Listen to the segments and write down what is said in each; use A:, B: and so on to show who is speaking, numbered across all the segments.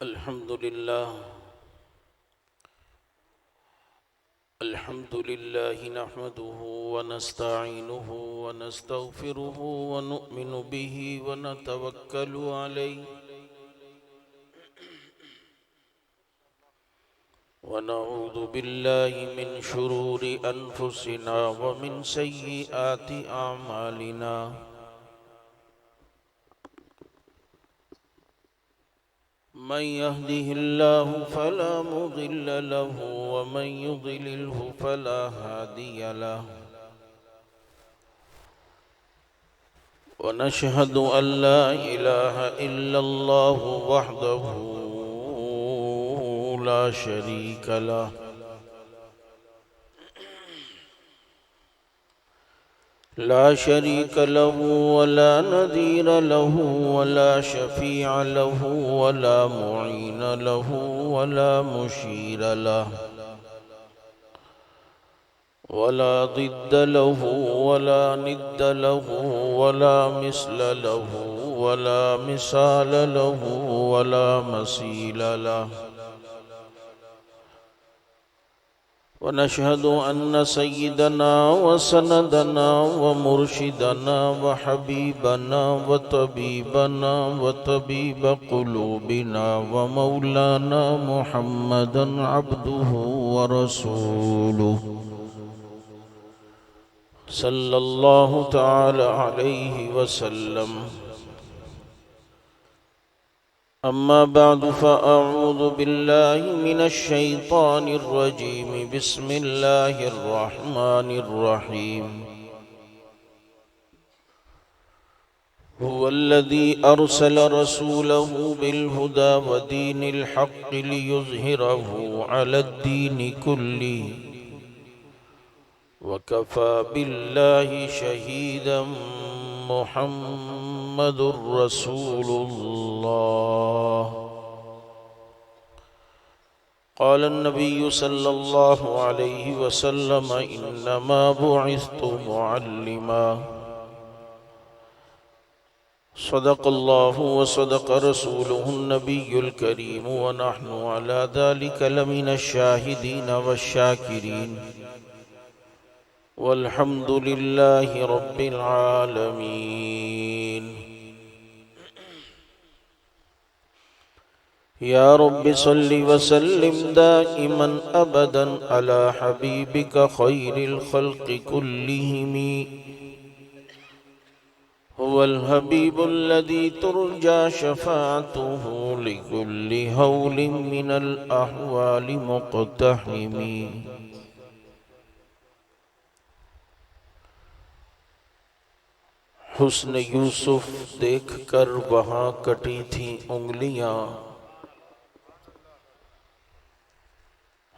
A: الحمد لله نحمده ونستعينه ونستغفره ونؤمن به ونتوكل عليه ونعوذ بالله من شرور أنفسنا ومن سيئات أعمالنا من يهده الله فلا مضل له ومن يضلله فلا هادي له ونشهد أن لا إله إلا الله وحده لا شريك له ولا نذير له ولا شفيع له ولا معين له ولا مشير له ولا ضد له ولا ند له ولا مثل له ولا مثال له ولا مثيل له ونشهد أن سيدنا وسندنا ومرشدنا وحبيبنا وطبيبنا وطبيب قلوبنا ومولانا محمدا عبده ورسوله صلى الله تعالى عليه وسلم أما بعد فأعوذ بالله من الشيطان الرجيم بسم الله الرحمن الرحيم هو الذي أرسل رسوله بالهدى ودين الحق ليظهره على الدين كله وكفى بالله شهيدا محمد رسول الله قال النبي صلى الله عليه وسلم إنما بعثت معلما صدق الله وصدق رسوله النبي الكريم ونحن على ذلك لمن الشاهدين والشاكرين والحمد لله رب العالمين يا رب صل وسلم دائما أبدا على حبيبك خير الخلق كلهم هو الحبيب الذي ترجى شفاعته لكل هول من الأحوال مقتحم حسن یوسف دیکھ کر وہاں کٹی تھیں انگلیاں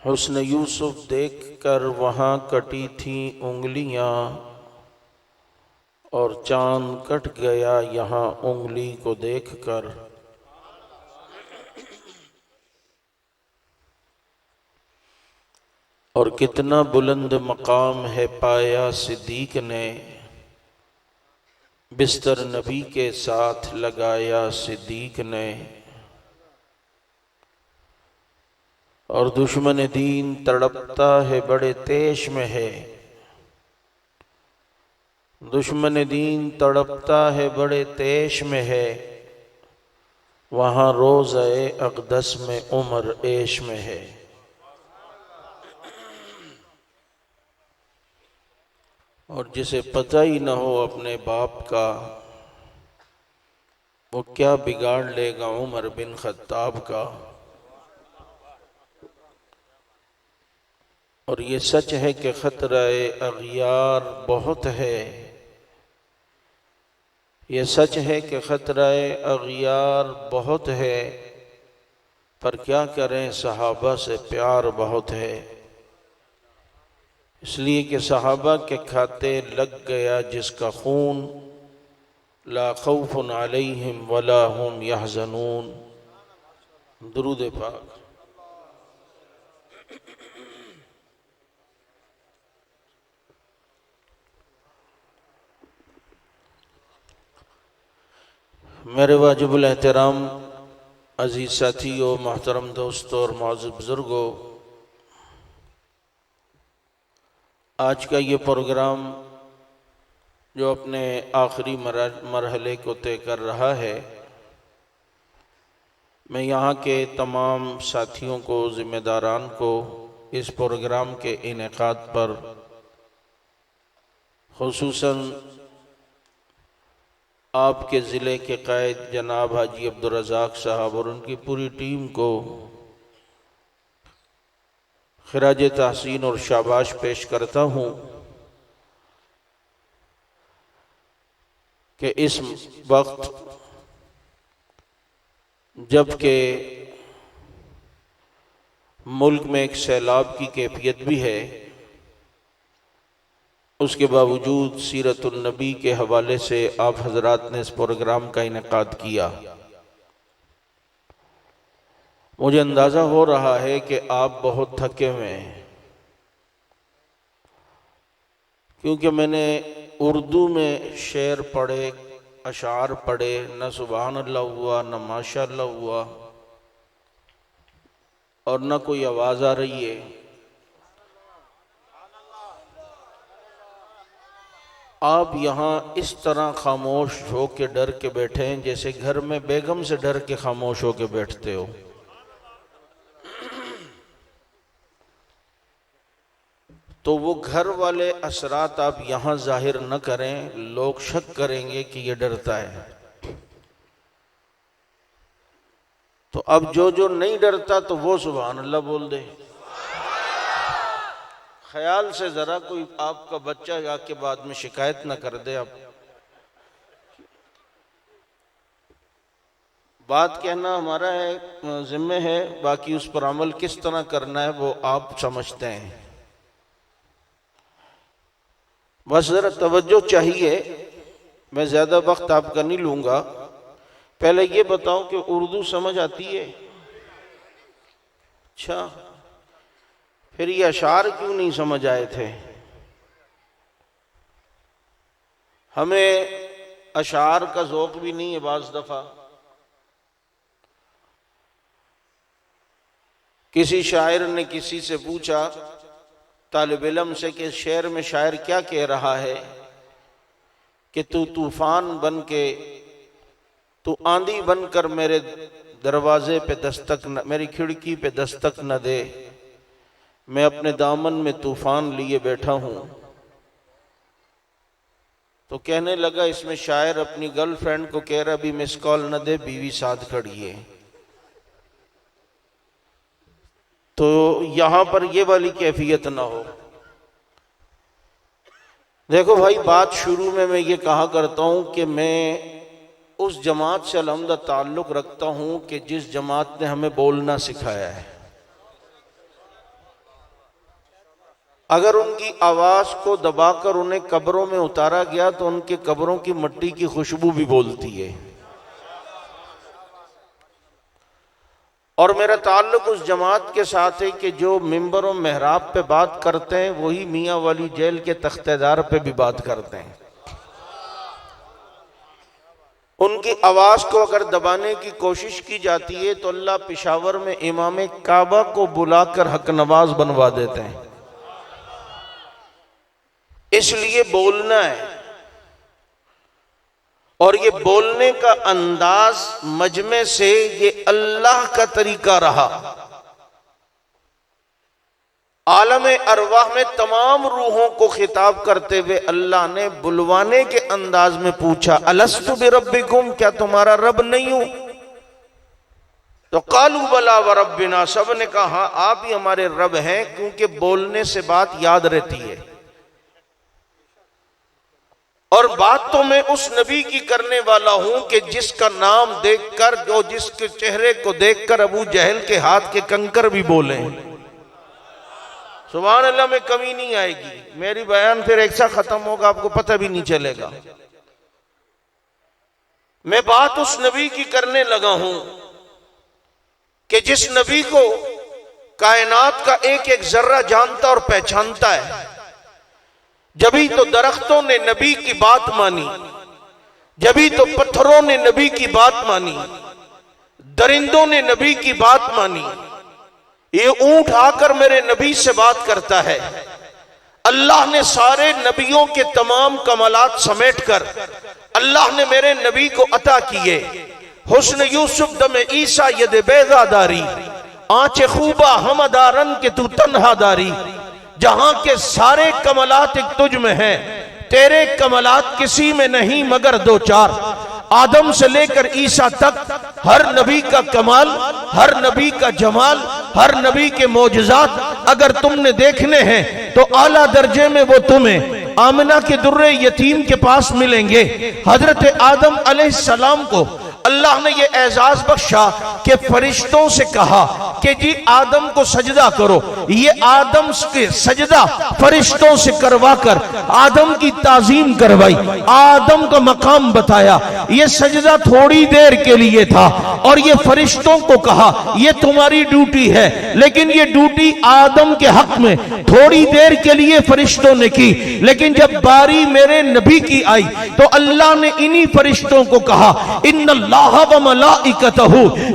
A: حسن یوسف دیکھ کر وہاں کٹی تھیں انگلیاں اور چاند کٹ گیا یہاں انگلی کو دیکھ کر اور کتنا بلند مقام ہے پایا صدیق نے بستر نبی کے ساتھ لگایا صدیق نے اور دشمن دین تڑپتا ہے بڑے تیش میں ہے دشمن دین تڑپتا ہے بڑے تیش میں ہے وہاں روضہ اقدس میں عمر عیش میں ہے اور جسے پتہ ہی نہ ہو اپنے باپ کا وہ کیا بگاڑ لے گا عمر بن خطاب کا اور یہ سچ ہے کہ خطرہ اغیار بہت ہے یہ سچ ہے کہ خطرہ اغیار بہت ہے پر کیا کریں صحابہ سے پیار بہت ہے اس لیے کہ صحابہ کے کھاتے لگ گیا جس کا خون لا خوف علیہم ولا هم یحزنون درود پاک میرے واجب الاحترام عزیز ساتھیو، محترم دوستو اور معزز بزرگو، آج کا یہ پروگرام جو اپنے آخری مرحلے کو طے کر رہا ہے، میں یہاں کے تمام ساتھیوں کو، ذمہ داران کو اس پروگرام کے انعقاد پر، خصوصاً آپ کے ضلع کے قائد جناب حاجی عبدالرزاق صاحب اور ان کی پوری ٹیم کو خراج تحسین اور شاباش پیش کرتا ہوں کہ اس وقت جب کہ ملک میں ایک سیلاب کی کیفیت بھی ہے، اس کے باوجود سیرت النبی کے حوالے سے آپ حضرات نے اس پروگرام کا انعقاد کیا۔ مجھے اندازہ ہو رہا ہے کہ آپ بہت تھکے ہوئے ہیں، کیونکہ میں نے اردو میں شعر پڑھے، اشعار پڑھے، نہ سبحان اللہ ہوا، نہ ماشاء اللہ ہوا، اور نہ کوئی آواز آ رہی ہے۔ آپ یہاں اس طرح خاموش ہو کے ڈر کے بیٹھے ہیں جیسے گھر میں بیگم سے ڈر کے خاموش ہو کے بیٹھتے ہو۔ تو وہ گھر والے اثرات آپ یہاں ظاہر نہ کریں، لوگ شک کریں گے کہ یہ ڈرتا ہے۔ تو اب جو نہیں ڈرتا تو وہ سبحان اللہ بول دے۔ خیال سے ذرا کوئی آپ کا بچہ جا کے بعد میں شکایت نہ کر دے۔ اب بات کہنا ہمارا ہے، ذمہ ہے، باقی اس پر عمل کس طرح کرنا ہے وہ آپ سمجھتے ہیں۔ بس ذرا توجہ چاہیے، میں زیادہ وقت آپ کا نہیں لوں گا۔ پہلے یہ بتاؤں کہ اردو سمجھ آتی ہے؟ اچھا، پھر یہ اشعار کیوں نہیں سمجھ آئے تھے؟ ہمیں اشعار کا ذوق بھی نہیں ہے بعض دفعہ۔ کسی شاعر نے کسی سے پوچھا، طالب علم سے، کہ شعر میں شاعر کیا کہہ رہا ہے کہ تو طوفان بن کے، تو آندھی بن کر میرے دروازے پہ دستک نہ، میری کھڑکی پہ دستک نہ دے، میں اپنے دامن میں طوفان لیے بیٹھا ہوں۔ تو کہنے لگا اس میں شاعر اپنی گرل فرینڈ کو کہہ رہا بھی مس کال نہ دے، بیوی ساتھ کھڑی ہے۔ تو یہاں پر یہ والی کیفیت نہ ہو۔ دیکھو بھائی، بات شروع میں یہ کہا کرتا ہوں کہ میں اس جماعت سے الحمدہ تعلق رکھتا ہوں کہ جس جماعت نے ہمیں بولنا سکھایا ہے۔ اگر ان کی آواز کو دبا کر انہیں قبروں میں اتارا گیا تو ان کے قبروں کی مٹی کی خوشبو بھی بولتی ہے۔ اور میرا تعلق اس جماعت کے ساتھ ہے کہ جو ممبر و محراب پہ بات کرتے ہیں وہی میاں والی جیل کے تختہ دار پہ بھی بات کرتے ہیں۔ ان کی آواز کو اگر دبانے کی کوشش کی جاتی ہے تو اللہ پشاور میں امام کعبہ کو بلا کر حق نواز بنوا دیتے ہیں۔ اس لیے بولنا ہے، اور یہ بولنے کا انداز مجمع سے یہ اللہ کا طریقہ رہا۔ عالم ارواح میں تمام روحوں کو خطاب کرتے ہوئے اللہ نے بلوانے کے انداز میں پوچھا، الستُ بربکم، کیا تمہارا رب نہیں ہوں؟ تو قالوا بلا وربنا، سب نے کہا ہاں آپ ہی ہمارے رب ہیں، کیونکہ بولنے سے بات یاد رہتی ہے۔ اور بات تو میں اس نبی کی کرنے والا ہوں کہ جس کا نام دیکھ کر، جو جس کے چہرے کو دیکھ کر ابو جہل کے ہاتھ کے کنکر بھی بولیں۔ سبحان اللہ، میں کمی نہیں آئے گی، میری بیان پھر ایسا ختم ہوگا آپ کو پتہ بھی نہیں چلے گا۔ میں بات اس نبی کی کرنے لگا ہوں کہ جس نبی کو کائنات کا ایک ایک ذرہ جانتا اور پہچانتا ہے۔ جبھی تو درختوں نے نبی کی بات مانی، جبھی تو پتھروں نے نبی کی بات مانی، پرندوں نے نبی کی بات مانی، یہ اونٹ آ کر میرے نبی سے بات کرتا ہے۔ اللہ نے سارے نبیوں کے تمام کمالات سمیٹ کر اللہ نے میرے نبی کو عطا کیے۔ حسن یوسف دم عیسیٰ ید بیضا داری، آنچ خوبہ ہم دارن کہ تو تنہا داری۔ جہاں کے سارے کمالات ایک تجھ میں ہیں، تیرے کمالات کسی میں نہیں مگر دو چار۔ آدم سے لے کر عیسیٰ تک ہر نبی کا کمال، ہر نبی کا جمال، ہر نبی کے معجزات اگر تم نے دیکھنے ہیں تو اعلیٰ درجے میں وہ تمہیں آمنہ کے در یتیم کے پاس ملیں گے۔ حضرت آدم علیہ السلام کو اللہ نے یہ اعزاز بخشا کہ فرشتوں سے کہا کہ جی آدم کو سجدہ کرو۔ یہ آدم کے سجدہ فرشتوں سے کروا کر آدم کی تعظیم کروائی، آدم کا مقام بتایا۔ یہ سجدہ تھوڑی دیر کے لیے تھا اور یہ فرشتوں کو کہا یہ تمہاری ڈیوٹی ہے، لیکن یہ ڈیوٹی آدم کے حق میں تھوڑی دیر کے لیے فرشتوں نے کی، لیکن جب باری میرے نبی کی آئی تو اللہ نے انہی فرشتوں کو کہا ان اللہ و ملائکتہ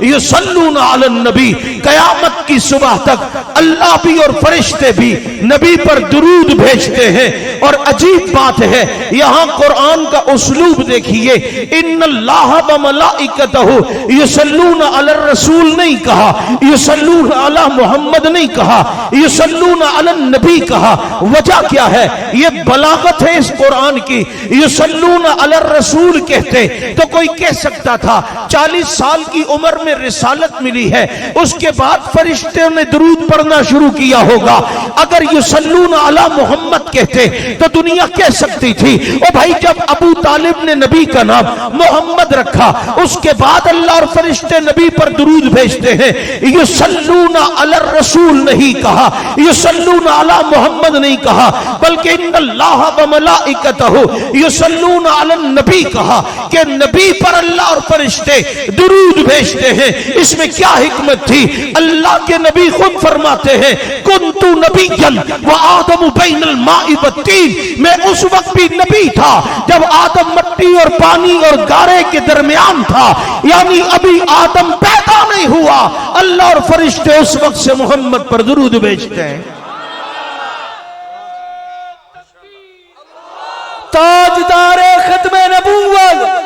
A: یصلون علی النبی۔ قیامت کی صبح تک اللہ بھی اور فرشتے بھی نبی پر درود بھیجتے ہیں۔ اور عجیب بات ہے یہاں قرآن کا اسلوب دیکھیے، ان اللہ و ملائکتہ یصلون علی الرسول نہیں کہا، یصلون علی محمد نہیں کہا، یصلون علی النبی کہا۔ وجہ کیا ہے؟ یہ بلاغت ہے اس قرآن کی۔ یصلون علی الرسول کہتے تو کوئی کہہ سکتا تھا 40 سال کی عمر میں رسالت ملی ہے، اس کے بعد فرشتوں نے درود پڑھنا شروع کیا ہوگا۔ اگر یصلون علی محمد کہتے تو دنیا کہہ سکتی تھی او بھائی جب ابو طالب نے نبی کا نام محمد رکھا اس کے بعد اللہ اور فرشتے نبی پر درود بھیجتے ہیں۔ یصلون علی الرسول نہیں کہا، یصلون علی محمد نہیں کہا، بلکہ ان اللہ و ملائکتہ یصلون علی النبی کہا کہ نبی پر اللہ اور فرشتے درود بھیجتے ہیں۔ اس میں کیا حکمت تھی؟ اللہ کے نبی خود فرماتے ہیں کنت نبیا وآدم بین الماء والطین، میں اس وقت بھی نبی تھا جب آدم مٹی اور پانی اور گارے کے درمیان تھا، یعنی ابھی آدم پیدا نہیں ہوا، اللہ اور فرشتے اس وقت سے محمد پر درود بھیجتے ہیں۔
B: تاجدار ختم نبوت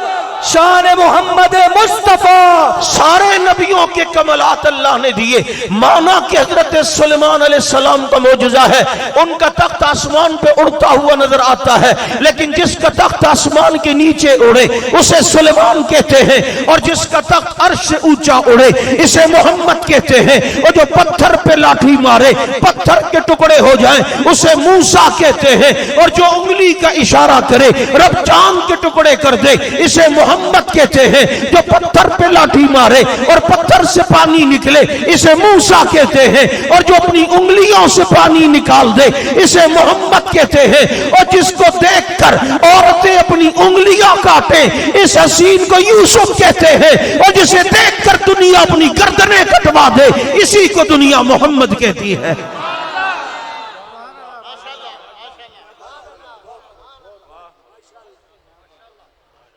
B: شان محمد مصطفیٰ،
A: سارے نبیوں کے کمالات اللہ نے دیے۔ مانا کہ حضرت سلیمان علیہ السلام کا معجزہ ہے، ان کا تخت آسمان پہ اڑتا ہوا نظر آتا ہے، لیکن جس کا تخت آسمان کے نیچے اڑے اسے سلیمان کہتے ہیں، اور جس کا تخت عرش سے اونچا اڑے اسے محمد کہتے ہیں، اور جو پتھر پہ لاٹھی مارے پتھر کے ٹکڑے ہو جائیں اسے موسیٰ کہتے ہیں، اور جو انگلی کا اشارہ کرے رب چاند کے ٹکڑے کر دے اسے محمد کہتے ہیں، جو پتھر پہ لاٹھی مارے اور پتھر سے پانی نکلے اسے موسیٰ کہتے ہیں، اور جو اپنی انگلیوں سے پانی نکال دے اسے محمد کہتے ہیں، اور جس کو دیکھ کر عورتیں اپنی انگلیاں کاٹیں اس حسین کو یوسف کہتے ہیں، اور جسے دیکھ کر دنیا اپنی گردنیں کٹوا دے اسی کو دنیا محمد کہتی ہے۔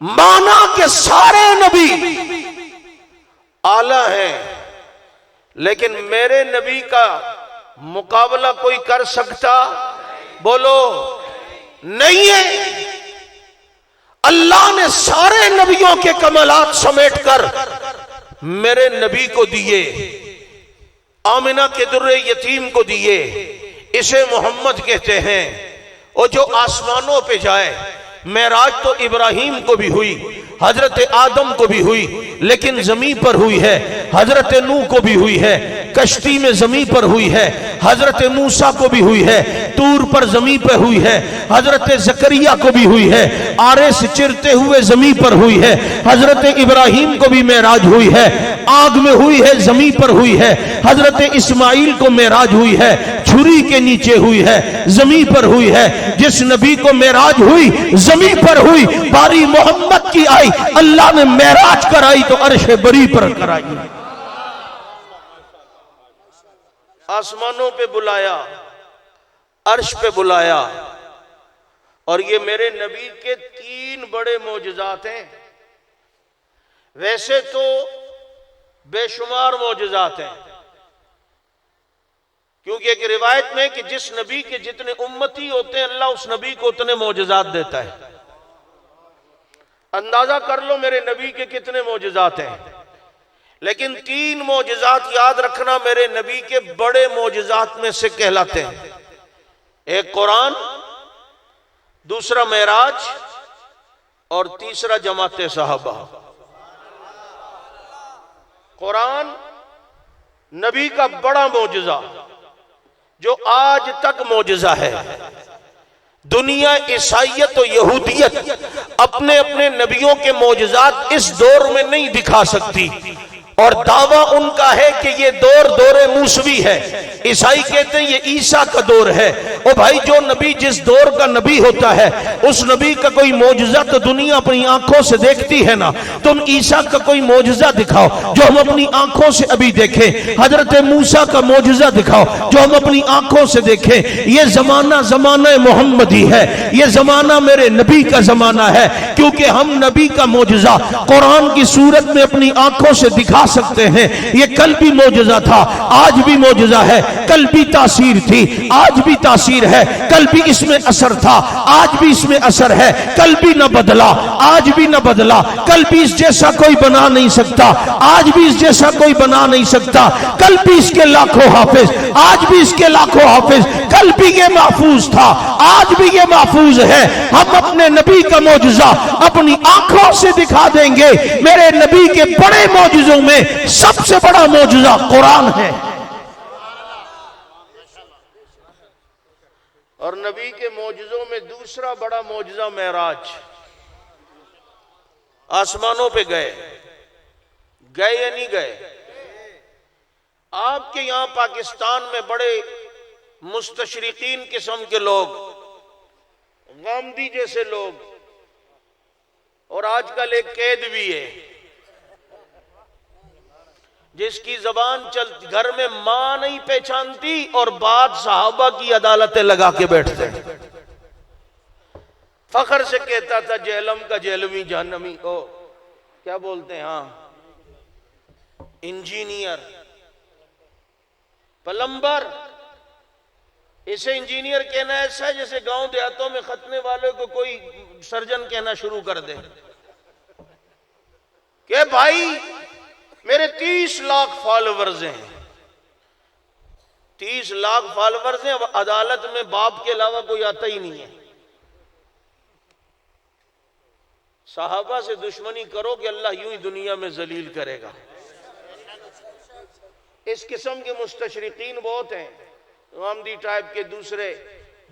A: مانا کہ سارے نبی اعلیٰ ہیں، لیکن میرے نبی کا مقابلہ کوئی کر سکتا بولو نہیں ہے۔ اللہ نے سارے نبیوں کے کمالات سمیٹ کر میرے نبی کو دیے، آمنہ کے در یتیم کو دیے، اسے محمد کہتے ہیں۔ اور جو آسمانوں پہ جائے، معراج تو ابراہیم کو بھی ہوئی، حضرت آدم کو بھی ہوئی، لیکن زمین پر ہوئی ہے، حضرت نوح کو بھی ہوئی ہے، کشتی میں زمین پر ہوئی ہے، حضرت موسیٰ کو بھی ہوئی ہے، طور پر زمین پہ ہوئی ہے، حضرت زکریا کو بھی ہوئی ہے، آرے سے چرتے ہوئے زمین پر ہوئی ہے، حضرت ابراہیم کو بھی معراج ہوئی ہے، آگ میں ہوئی ہے، زمین پر ہوئی ہے، حضرت اسماعیل کو معراج ہوئی ہے، چھری کے نیچے ہوئی ہے، زمین پر ہوئی ہے۔ جس نبی کو معراج ہوئی زمین پر ہوئی، باری محمد کی آئی، اللہ نے معراج کرائی تو عرش بری پر کرائی، آسمانوں پہ بلایا، عرش پہ بلایا۔ اور یہ میرے نبی کے 3 بڑے معجزات ہیں۔ ویسے تو بے شمار معجزات ہیں، کیونکہ ایک روایت میں کہ جس نبی کے جتنے امتی ہوتے ہیں اللہ اس نبی کو اتنے معجزات دیتا ہے۔ اندازہ کر لو میرے نبی کے کتنے معجزات ہیں، لیکن 3 معجزات یاد رکھنا میرے نبی کے بڑے معجزات میں سے کہلاتے ہیں۔ ایک قرآن، دوسرا معراج، اور تیسرا جماعت صحابہ۔ قرآن نبی کا بڑا معجزہ جو آج تک معجزہ ہے۔ دنیا عیسائیت و یہودیت اپنے اپنے نبیوں کے معجزات اس دور میں نہیں دکھا سکتی، اور دعویٰ ان کا ہے کہ یہ دور موسوی ہے۔ عیسائی کہتے ہیں یہ عیسیٰ کا دور ہے۔ او بھائی، جو نبی جس دور کا نبی ہوتا ہے اس نبی کا کوئی معجزہ تو دنیا اپنی آنکھوں سے دیکھتی ہے نا۔ تم عیسیٰ کا کوئی معجزہ دکھاؤ جو ہم اپنی آنکھوں سے ابھی دیکھیں، حضرت موسیٰ کا معجزہ دکھاؤ جو ہم اپنی آنکھوں سے دیکھیں۔ یہ زمانہ محمدی ہے، یہ زمانہ میرے نبی کا زمانہ ہے، کیونکہ ہم نبی کا معجزہ قرآن کی صورت میں اپنی آنکھوں سے دکھا سکتے ہیں۔ یہ کل بھی معجزہ تھا، آج بھی معجزہ ہے، کل بھی تاثیر تھی، آج بھی تاثیر ہے، کل بھی اس میں اثر تھا، آج بھی اس میں اثر ہے، کل بھی نہ بدلا، آج بھی نہ بدلا، کل بھی اس جیسا کوئی بنا نہیں سکتا، آج بھی اس جیسا کوئی بنا نہیں سکتا، کل بھی اس کے لاکھوں حافظ، آج بھی اس کے لاکھوں حافظ، کل بھی یہ محفوظ تھا، آج بھی یہ محفوظ ہے۔ ہم اپنے نبی کا معجزہ اپنی آنکھوں سے دکھا دیں گے۔ میرے نبی کے بڑے معجزوں میں سب سے بڑا معجزہ قرآن ہے، اور نبی کے معجزوں میں دوسرا بڑا معجزہ معراج۔ آسمانوں پہ گئے یا نہیں گئے؟ آپ کے یہاں پاکستان میں بڑے مستشرقین قسم کے لوگ، غامدی جیسے لوگ، اور آج کل ایک قید بھی ہے جس کی زبان چلتی، گھر میں ماں نہیں پہچانتی اور بات صحابہ کی عدالتیں لگا کے بیٹھتے ہیں۔ فخر سے کہتا تھا جہلم کا جہلمی جہنمی، کیا بولتے ہیں، ہاں، انجینئر، پلمبر۔ اسے انجینئر کہنا ایسا ہے جیسے گاؤں دیہاتوں میں ختنے والے کو کوئی سرجن کہنا شروع کر دے کہ بھائی میرے 30 لاکھ فالوورز ہیں، 30 لاکھ فالوورز ہیں، اب عدالت میں باپ کے علاوہ کوئی آتا ہی نہیں ہے۔ صحابہ سے دشمنی کرو کہ اللہ یوں ہی دنیا میں ذلیل کرے گا۔ اس قسم کے مستشرقین بہت ہیں، غامدی ٹائپ کے دوسرے،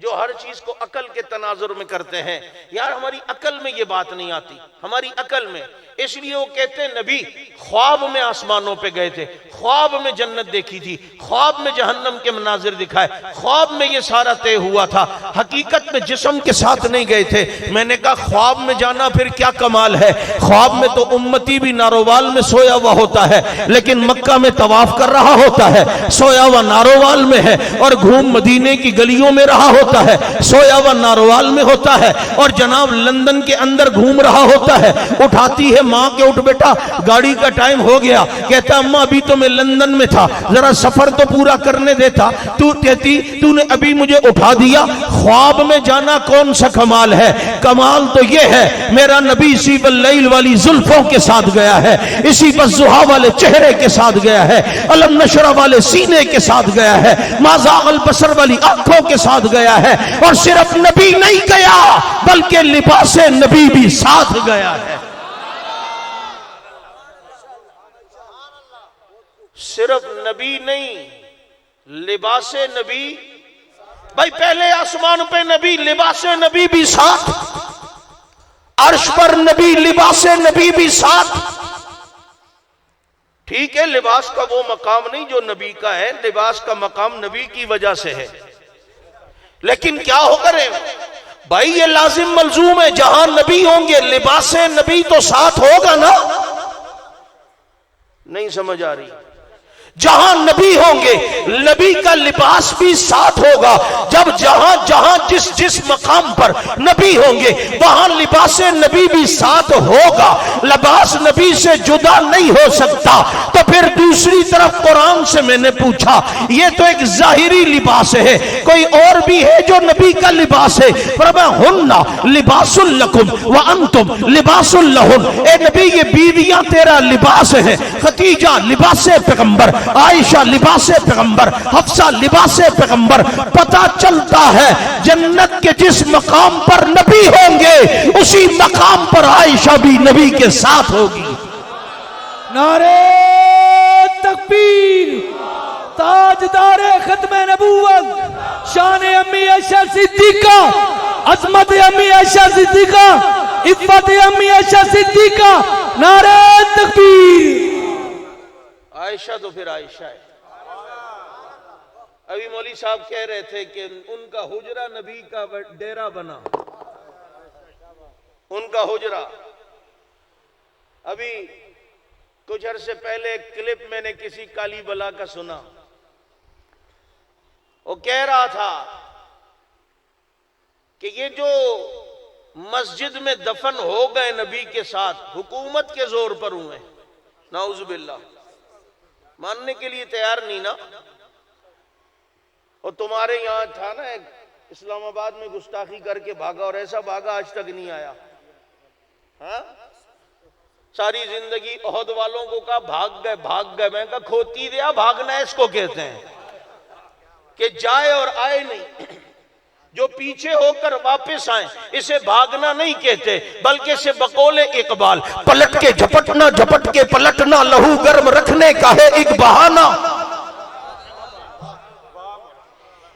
A: جو ہر چیز کو عقل کے تناظر میں کرتے ہیں۔ یار ہماری عقل میں یہ بات نہیں آتی، ہماری عقل میں، اس لیے وہ کہتے ہیں نبی خواب میں آسمانوں پہ گئے تھے، خواب میں جنت دیکھی تھی، خواب میں جہنم کے مناظر دکھائے، خواب میں یہ سارا طے ہوا تھا، حقیقت میں جسم کے ساتھ نہیں گئے تھے۔ میں نے کہا خواب میں جانا پھر کیا کمال ہے؟ خواب میں تو امتی بھی نارووال میں سویا ہوا ہوتا ہے، لیکن مکہ میں طواف کر رہا ہوتا ہے، سویا ہوا نارووال میں ہے، اور گھوم مدینے کی گلیوں میں رہا ہوتا ہے، سویا ہوا نارووال میں ہوتا ہے، اور جناب لندن کے اندر گھوم رہا ہوتا ہے۔ اٹھاتی ہے ماں کہ اٹھ بیٹا گاڑی کا ٹائم ہو گیا، کہتا اماں ابھی تو میں لندن میں تھا، ذرا سفر تو پورا کرنے دیتا، تو کہتی تو نے ابھی مجھے اٹھا دیا۔ خواب میں جانا کون سا کمال ہے؟ کمال تو یہ ہے میرا نبی اسی باللیل والی زلفوں کے ساتھ گیا ہے، اسی والضحیٰ والے چہرے کے ساتھ گیا ہے، علم نشرہ والے سینے کے ساتھ گیا ہے، ما زاغ البصر والی آنکھوں کے ساتھ گیا ہے، اور صرف نبی نہیں گیا بلکہ لباس نبی بھی ساتھ گیا ہے۔ صرف نبی نہیں، لباس نبی، بھائی پہلے آسمان پہ نبی، لباس نبی بھی ساتھ، عرش پر نبی، لباس نبی بھی ساتھ۔ ٹھیک ہے لباس کا وہ مقام نہیں جو نبی کا ہے، لباس کا مقام نبی کی وجہ سے ہے، لیکن کیا ہو کرے بھائی، یہ لازم ملزوم ہے، جہاں نبی ہوں گے لباس نبی تو ساتھ ہوگا نا۔ نہیں سمجھ آ رہی؟ جہاں نبی ہوں گے نبی کا لباس بھی ساتھ ہوگا. جب جہاں جہاں جس جس مقام پر نبی ہوں گے وہاں لباس نبی بھی ساتھ ہوگا. لباس نبی سے جدا نہیں ہو سکتا. تو پھر دوسری طرف قرآن سے میں نے پوچھا یہ تو ایک ظاہری لباس ہے, کوئی اور بھی ہے جو نبی کا لباس ہے؟ فرمایا ہننا لباس لکم وانتم لباس لہن. اے نبی یہ بیویاں تیرا لباس ہے. خدیجہ لباس پیغمبر, عائشہ لباس پیغمبر, حفصہ لباس پیغمبر. پتہ چلتا ہے جنت کے جس مقام پر نبی ہوں گے اسی مقام پر عائشہ بھی نبی کے ساتھ ہوگی.
B: نعرہ تکبیر. تاجدار ختم نبوت شان امی عائشہ صدیقہ, عظمت امی عائشہ صدیقہ, عفت امی عائشہ صدیقہ. نعرہ تکبیر.
A: عائشہ تو پھر عائشہ ہے. ابھی مولوی صاحب کہہ رہے تھے کہ ان کا حجرہ نبی کا ڈیرا بنا, ان کا حجرہ. ابھی کچھ عرصے پہلے ایک کلپ میں نے کسی کالی بلا کا سنا, وہ کہہ رہا تھا کہ یہ جو مسجد میں دفن ہو گئے نبی کے ساتھ حکومت کے زور پر ہوئے, نعوذ باللہ, ماننے کے لیے تیار نہیں نا. اور تمہارے یہاں تھا نا ایک اسلام آباد میں گستاخی کر کے بھاگا, اور ایسا بھاگا آج تک نہیں آیا. ہاں ساری زندگی احد والوں کو کہا بھاگ گئے بھاگ گئے. میں کہا کھوتی دیا, بھاگنا اس کو کہتے ہیں کہ جائے اور آئے نہیں. جو پیچھے ہو کر واپس آئیں اسے بھاگنا نہیں کہتے, بلکہ اسے بقول اقبال پلٹ کے جھپٹنا جھپٹ کے پلٹنا لہو گرم رکھنے کا ہے ایک بہانہ.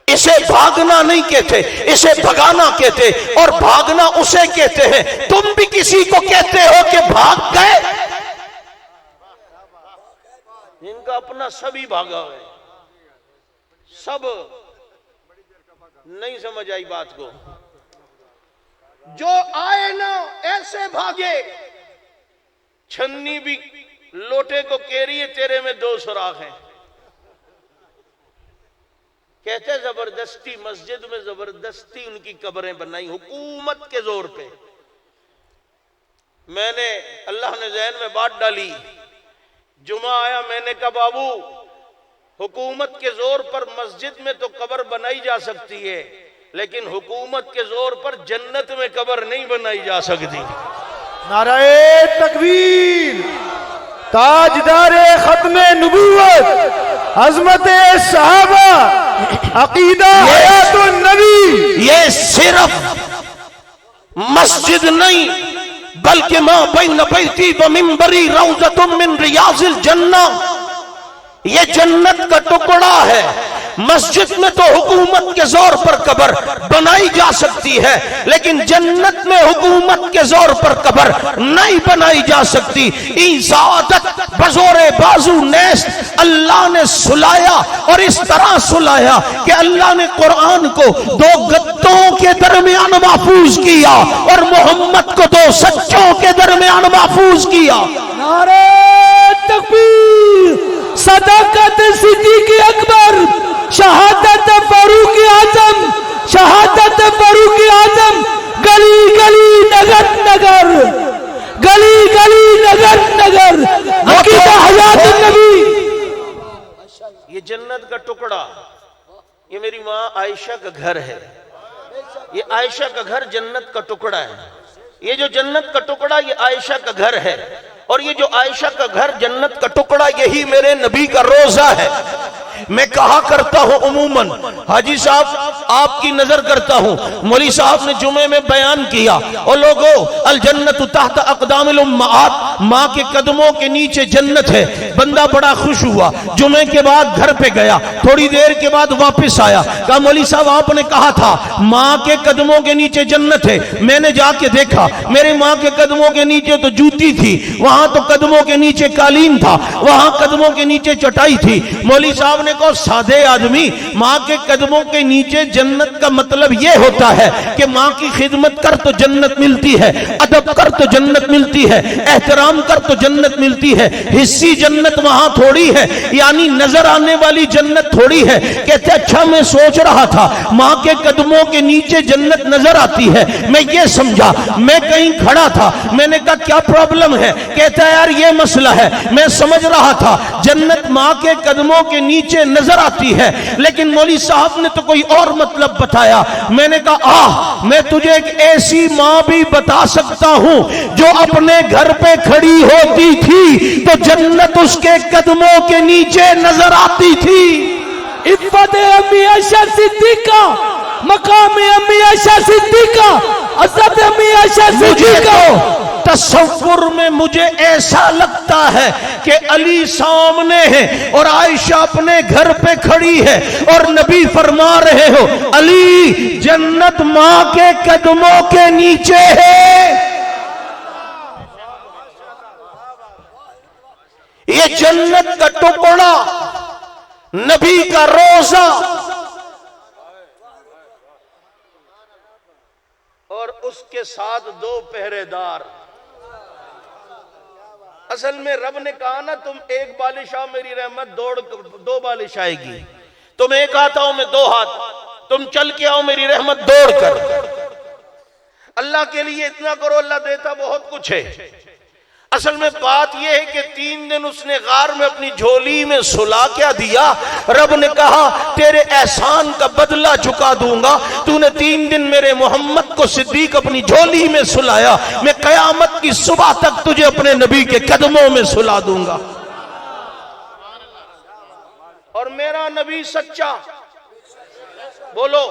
A: اسے بھاگنا نہیں کہتے, اسے بھگانا کہتے. اور بھاگنا اسے کہتے ہیں. تم بھی کسی کو کہتے ہو کہ بھاگ گئے, ان کا اپنا سبھی بھاگا ہے. سب نہیں سمجھ آئی بات کو. جو آئے نا ایسے بھاگے. چھنی بھی لوٹے کو کہہ رہی ہے تیرے میں 2 سوراخ ہیں. کہتے زبردستی مسجد میں زبردستی ان کی قبریں بنائی حکومت کے زور پہ. میں نے اللہ نے ذہن میں بات ڈالی, جمعہ آیا, میں نے کہا بابو حکومت کے زور پر مسجد میں تو قبر بنائی جا سکتی ہے, لیکن حکومت کے زور پر جنت میں قبر نہیں بنائی جا سکتی.
B: نعرہ تکبیر. تاجدار ختم نبوت, عظمت صحابہ, عقیدہ حیات النبی.
A: یہ صرف مسجد نہیں بلکہ ما بین بیتی و منبری روضۃ من ریاض الجنہ, یہ جنت کا ٹکڑا ہے. مسجد میں تو حکومت کے زور پر قبر بنائی جا سکتی ہے, لیکن جنت میں حکومت کے زور پر قبر نہیں بنائی جا سکتی. ایزادت بزور بازو نیست اللہ نے سلایا, اور اس طرح سلایا کہ اللہ نے قرآن کو 2 گدوں کے درمیان محفوظ کیا اور محمد کو 2 سچوں کے درمیان محفوظ کیا.
B: نعرہ تکبیر. صداقت صدیق اکبر, شہادت فاروق اعظم, شہادت فاروق اعظم. گلی گلی نگر نگر, گلی گلی نگر نگر, عقیدہ حیات النبی.
A: یہ جنت کا ٹکڑا, یہ میری ماں عائشہ کا گھر ہے. یہ عائشہ کا گھر جنت کا ٹکڑا ہے. یہ جو جنت کا ٹکڑا یہ عائشہ کا گھر ہے, اور یہ جو عائشہ کا گھر جنت کا ٹکڑا یہی میرے نبی کا روزہ ہے. میں کہا کرتا ہوں عموماً, حاجی صاحب آپ کی نظر کرتا ہوں, مولوی صاحب نے جمعے میں بیان کیا, اور لوگوں الجنت تحت اقدام الامہات, ماں کے قدموں کے نیچے جنت ہے. بندہ بڑا خوش ہوا, جمعے کے بعد گھر پہ گیا, تھوڑی دیر کے بعد واپس آیا, کہا مولوی صاحب آپ نے کہا تھا ماں کے قدموں کے نیچے جنت ہے. میں نے جا کے دیکھا, میرے ماں کے قدموں کے نیچے تو جوتی تھی, وہاں تو قدموں کے نیچے قالین تھا, وہاں قدموں کے نیچے چٹائی تھی. مولوی صاحب نے دیکھو سادے آدمی ماں کے قدموں کے نیچے جنت کا مطلب یہ ہوتا ہے کہ ماں کی خدمت کر تو جنت ملتی ہے، ادب کر تو جنت ملتی ہے، احترام کر تو جنت ملتی ہے، حصی جنت وہاں تھوڑی ہے، یعنی نظر آنے والی جنت تھوڑی ہے۔ کہتے اچھا میں سوچ رہا تھا ماں کے قدموں کے نیچے جنت نظر آتی ہے، میں یہ سمجھا، میں کہیں کھڑا تھا، میں نے کہا کیا پرابلم ہے؟ کہتا ہے یار یہ مسئلہ ہے، میں سمجھ رہا تھا جنت ماں کے قدموں کے نیچے نظر آتی ہے، لیکن مولوی صاحب نے تو کوئی اور مطلب بتایا۔ میں نے کہا میں تجھے ایک ایسی ماں بھی بتا سکتا ہوں جو اپنے گھر پہ کھڑی ہوتی تھی تو جنت اس کے قدموں کے نیچے نظر آتی تھی۔
B: عفت امی عائشہ صدیقہ، مقام امی عائشہ صدیقہ، عزت امی عائشہ صدیقہ۔
A: تصور میں مجھے ایسا لگتا ہے کہ علی سامنے ہے اور عائشہ اپنے گھر پہ کھڑی ہے اور نبی فرما رہے ہو علی جنت ماں کے قدموں کے نیچے ہے۔ یہ جنت کا ٹکڑا، نبی کا روزہ اور اس کے ساتھ 2 پہرے دار۔ اصل میں رب نے کہا نا تم ایک بالش آؤ میری رحمت 2 بالش آئے گی، تم ایک ہاتھ آؤ میں 2 ہاتھ، تم چل کے آؤ میری رحمت دوڑ کر۔ اللہ کے لیے اتنا کرو، اللہ دیتا بہت کچھ ہے۔ اصل میں بات یہ ہے کہ 3 دن اس نے غار میں اپنی جھولی میں سلا کیا دیا۔ رب نے کہا تیرے احسان کا بدلہ چکا دوں گا، تو نے 3 دن میرے محمد کو صدیق اپنی جھولی میں سلایا، میں قیامت کی صبح تک تجھے اپنے نبی کے قدموں میں سلا دوں گا۔ اور میرا نبی سچا، بولو،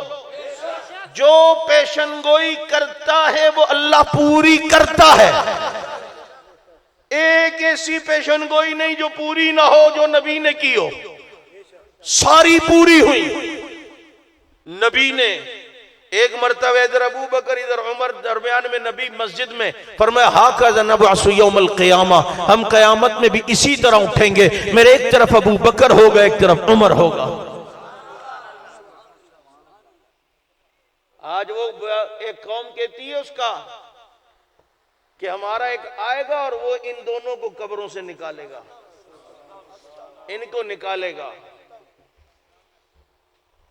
A: جو پیشن گوئی کرتا ہے وہ اللہ پوری کرتا ہے۔ ایک ایسی پیشن گوئی نہیں جو پوری نہ ہو جو نبی نے کی ہو، ساری پوری ہوئی۔ نبی نے ایک مرتبہ ادھر ابو بکر ادھر عمر، درمیان میں نبی مسجد میں فرمایا ہاکذا نبعث یوم القیامہ، ہم قیامت میں بھی اسی طرح اٹھیں گے، میرے ایک طرف ابو بکر ہوگا ایک طرف عمر ہوگا۔ آج وہ ایک قوم کہتی ہے اس کا کہ ہمارا ایک آئے گا اور وہ ان دونوں کو قبروں سے نکالے گا، ان کو نکالے گا۔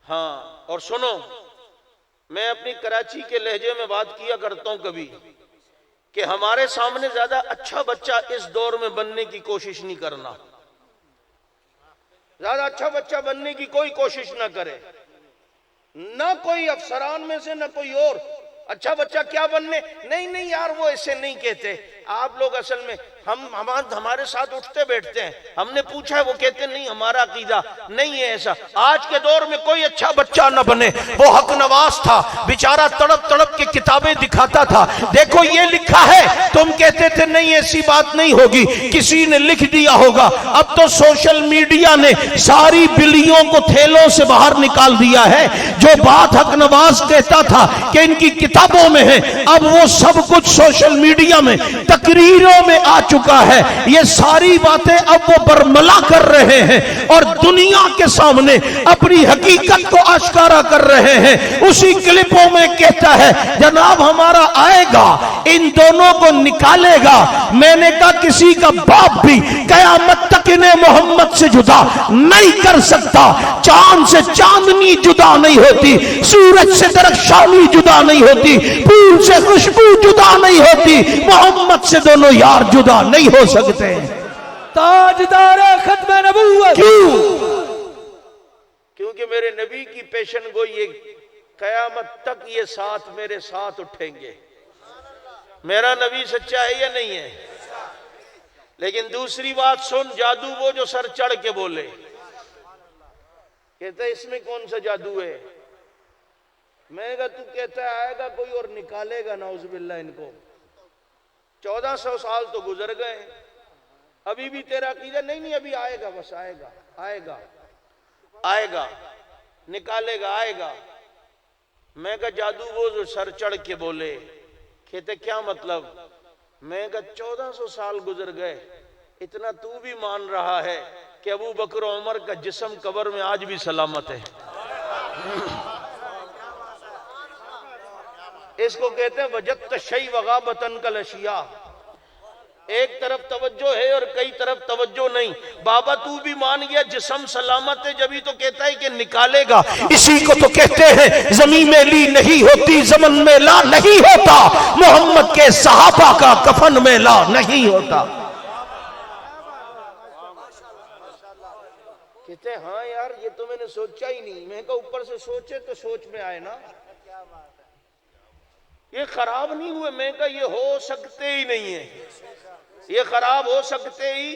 A: ہاں، اور سنو، میں اپنی کراچی کے لہجے میں بات کیا کرتا ہوں کبھی کہ ہمارے سامنے زیادہ اچھا بچہ اس دور میں بننے کی کوشش نہیں کرنا، زیادہ اچھا بچہ بننے کی کوئی کوشش نہ کرے، نہ کوئی افسران میں سے نہ کوئی اور۔ اچھا بچہ کیا بننے؟ نہیں یار وہ ایسے نہیں کہتے آپ لوگ، اصل میں ہمارے ساتھ اٹھتے بیٹھتے ہیں، ہم نے پوچھا ہے وہ کہتے نہیں ہمارا عقیدہ نہیں ہے ایسا۔ آج کے دور میں کوئی اچھا بچہ نہ بنے۔ وہ حق نواز تھا بیچارہ، تڑپ تڑپ کے کتابیں دکھاتا تھا، دیکھو یہ لکھا ہے، تم کہتے تھے نہیں ایسی بات نہیں ہوگی، کسی نے لکھ دیا ہوگا۔ اب تو سوشل میڈیا نے ساری بلیوں کو تھیلوں سے باہر نکال دیا ہے۔ جو بات حق نواز کہتا تھا کہ ان کی کتابوں میں ہے، اب وہ سب کچھ سوشل میڈیا میں تقریروں میں آ چکا ہے۔ یہ ساری باتیں اب وہ برملا کر رہے ہیں اور دنیا کے سامنے اپنی حقیقت کو آشکارا کر رہے ہیں۔ اسی کلپوں میں کہتا ہے جناب ہمارا آئے گا، ان دونوں کو نکالے گا۔ میں نے کہا کسی کا باپ بھی قیامت تک انہیں محمد سے جدا نہیں کر سکتا۔ چاند سے چاندنی جدا نہیں ہوتی، سورج سے درخشانی جدا نہیں ہوتی، پھول سے خوشبو جدا نہیں ہوتی، محمد سے دونوں یار جدا نہیں ہو سکتے۔
B: تاجدار ختم نبوت،
A: کیونکہ میرے نبی کی پیشن گوئی یہ قیامت تک یہ ساتھ میرے ساتھ اٹھیں گے۔ میرا نبی سچا ہے یا نہیں ہے؟ لیکن دوسری بات سن، جادو وہ جو سر چڑھ کے بولے، کہتا ہے اس میں کون سا جادو ہے؟ میں نے کہا تو کہتا ہے آئے گا کوئی اور نکالے گا، نعوذ باللہ ان کو۔ 1400 سال تو گزر گئے، ابھی بھی تیرا عقیدہ نہیں ابھی آئے گا، بس آئے گا آئے گا آئے گا، نکالے گا آئے گا۔ میں کہا جادو وہ جو سر چڑھ کے بولے، کہتے کیا مطلب؟ میں کہا 1400 سال گزر گئے، اتنا تو بھی مان رہا ہے کہ ابو بکر و عمر کا جسم قبر میں آج بھی سلامت ہے. اس کو کہتے ہیں وجدت شیء وغابت عنک الاشیاء. ایک طرف توجہ ہے اور کئی طرف توجہ نہیں. بابا تو بھی مان گیا جسم سلامت ہے, جبھی تو کہتا ہے کہ نکالے گا.
B: اسی کو تو کہتے ہیں زمین میں لی نہیں ہوتی, زمن میں لا نہیں ہوتا, محمد کے صحابہ کا کفن میں لا نہیں ہوتا.
A: کہتے ہیں ہاں یار یہ تو میں نے سوچا ہی نہیں. میں کہا اوپر سے سوچے تو سوچ میں آئے نا, یہ خراب نہیں ہوئے. میں کہا یہ ہو سکتے ہی نہیں ہے, یہ خراب ہو سکتے ہی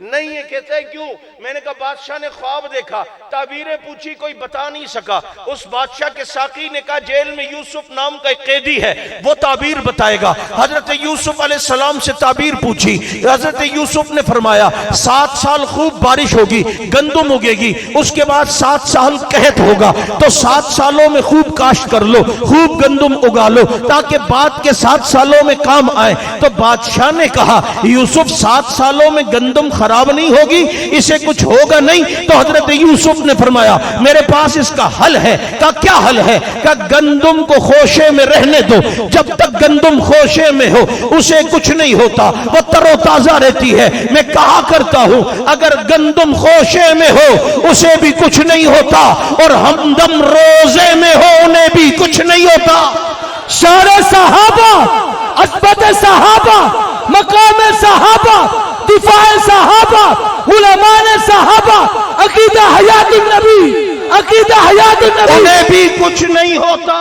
A: نہیں ہے. کہتے ہیں کیوں؟ میں نے کہا بادشاہ نے خواب دیکھا, تعبیریں پوچھی, کوئی بتا نہیں سکا. اس بادشاہ کے ساقی نے کہا جیل میں یوسف نام کا ایک قیدی ہے, وہ تعبیر بتائے گا. حضرت یوسف علیہ السلام سے تعبیر پوچھی. حضرت یوسف نے فرمایا 7 سال خوب بارش ہوگی, گندم اگے گی, اس کے بعد 7 سال قحط ہوگا, تو 7 سالوں میں خوب کاشت کر لو, خوب گندم اگا لو, تاکہ بعد کے 7 سالوں میں کام آئے. تو بادشاہ نے کہا یوسف 7 سالوں میں گندم خراب نہیں ہوگی, اسے کچھ ہوگا نہیں. تو حضرت یوسف نے فرمایا میرے پاس اس کا حل ہے. کہا کیا حل ہے؟ کہا گندم کو خوشے میں رہنے دو, جب تک گندم خوشے میں ہو اسے کچھ نہیں ہوتا, وہ تر و تازہ رہتی ہے. میں کہا کرتا ہوں اگر گندم خوشے میں ہو اسے بھی کچھ نہیں ہوتا, اور ہمدم روزے میں ہو انہیں بھی کچھ نہیں ہوتا. شار صحابہ, عصبت صحابہ, مقام صحابہ, دفاع صحابہ, علماء صحابہ, عقیدہ حیات النبی, عقیدہ حیات النبی, انہیں بھی کچھ نہیں ہوتا,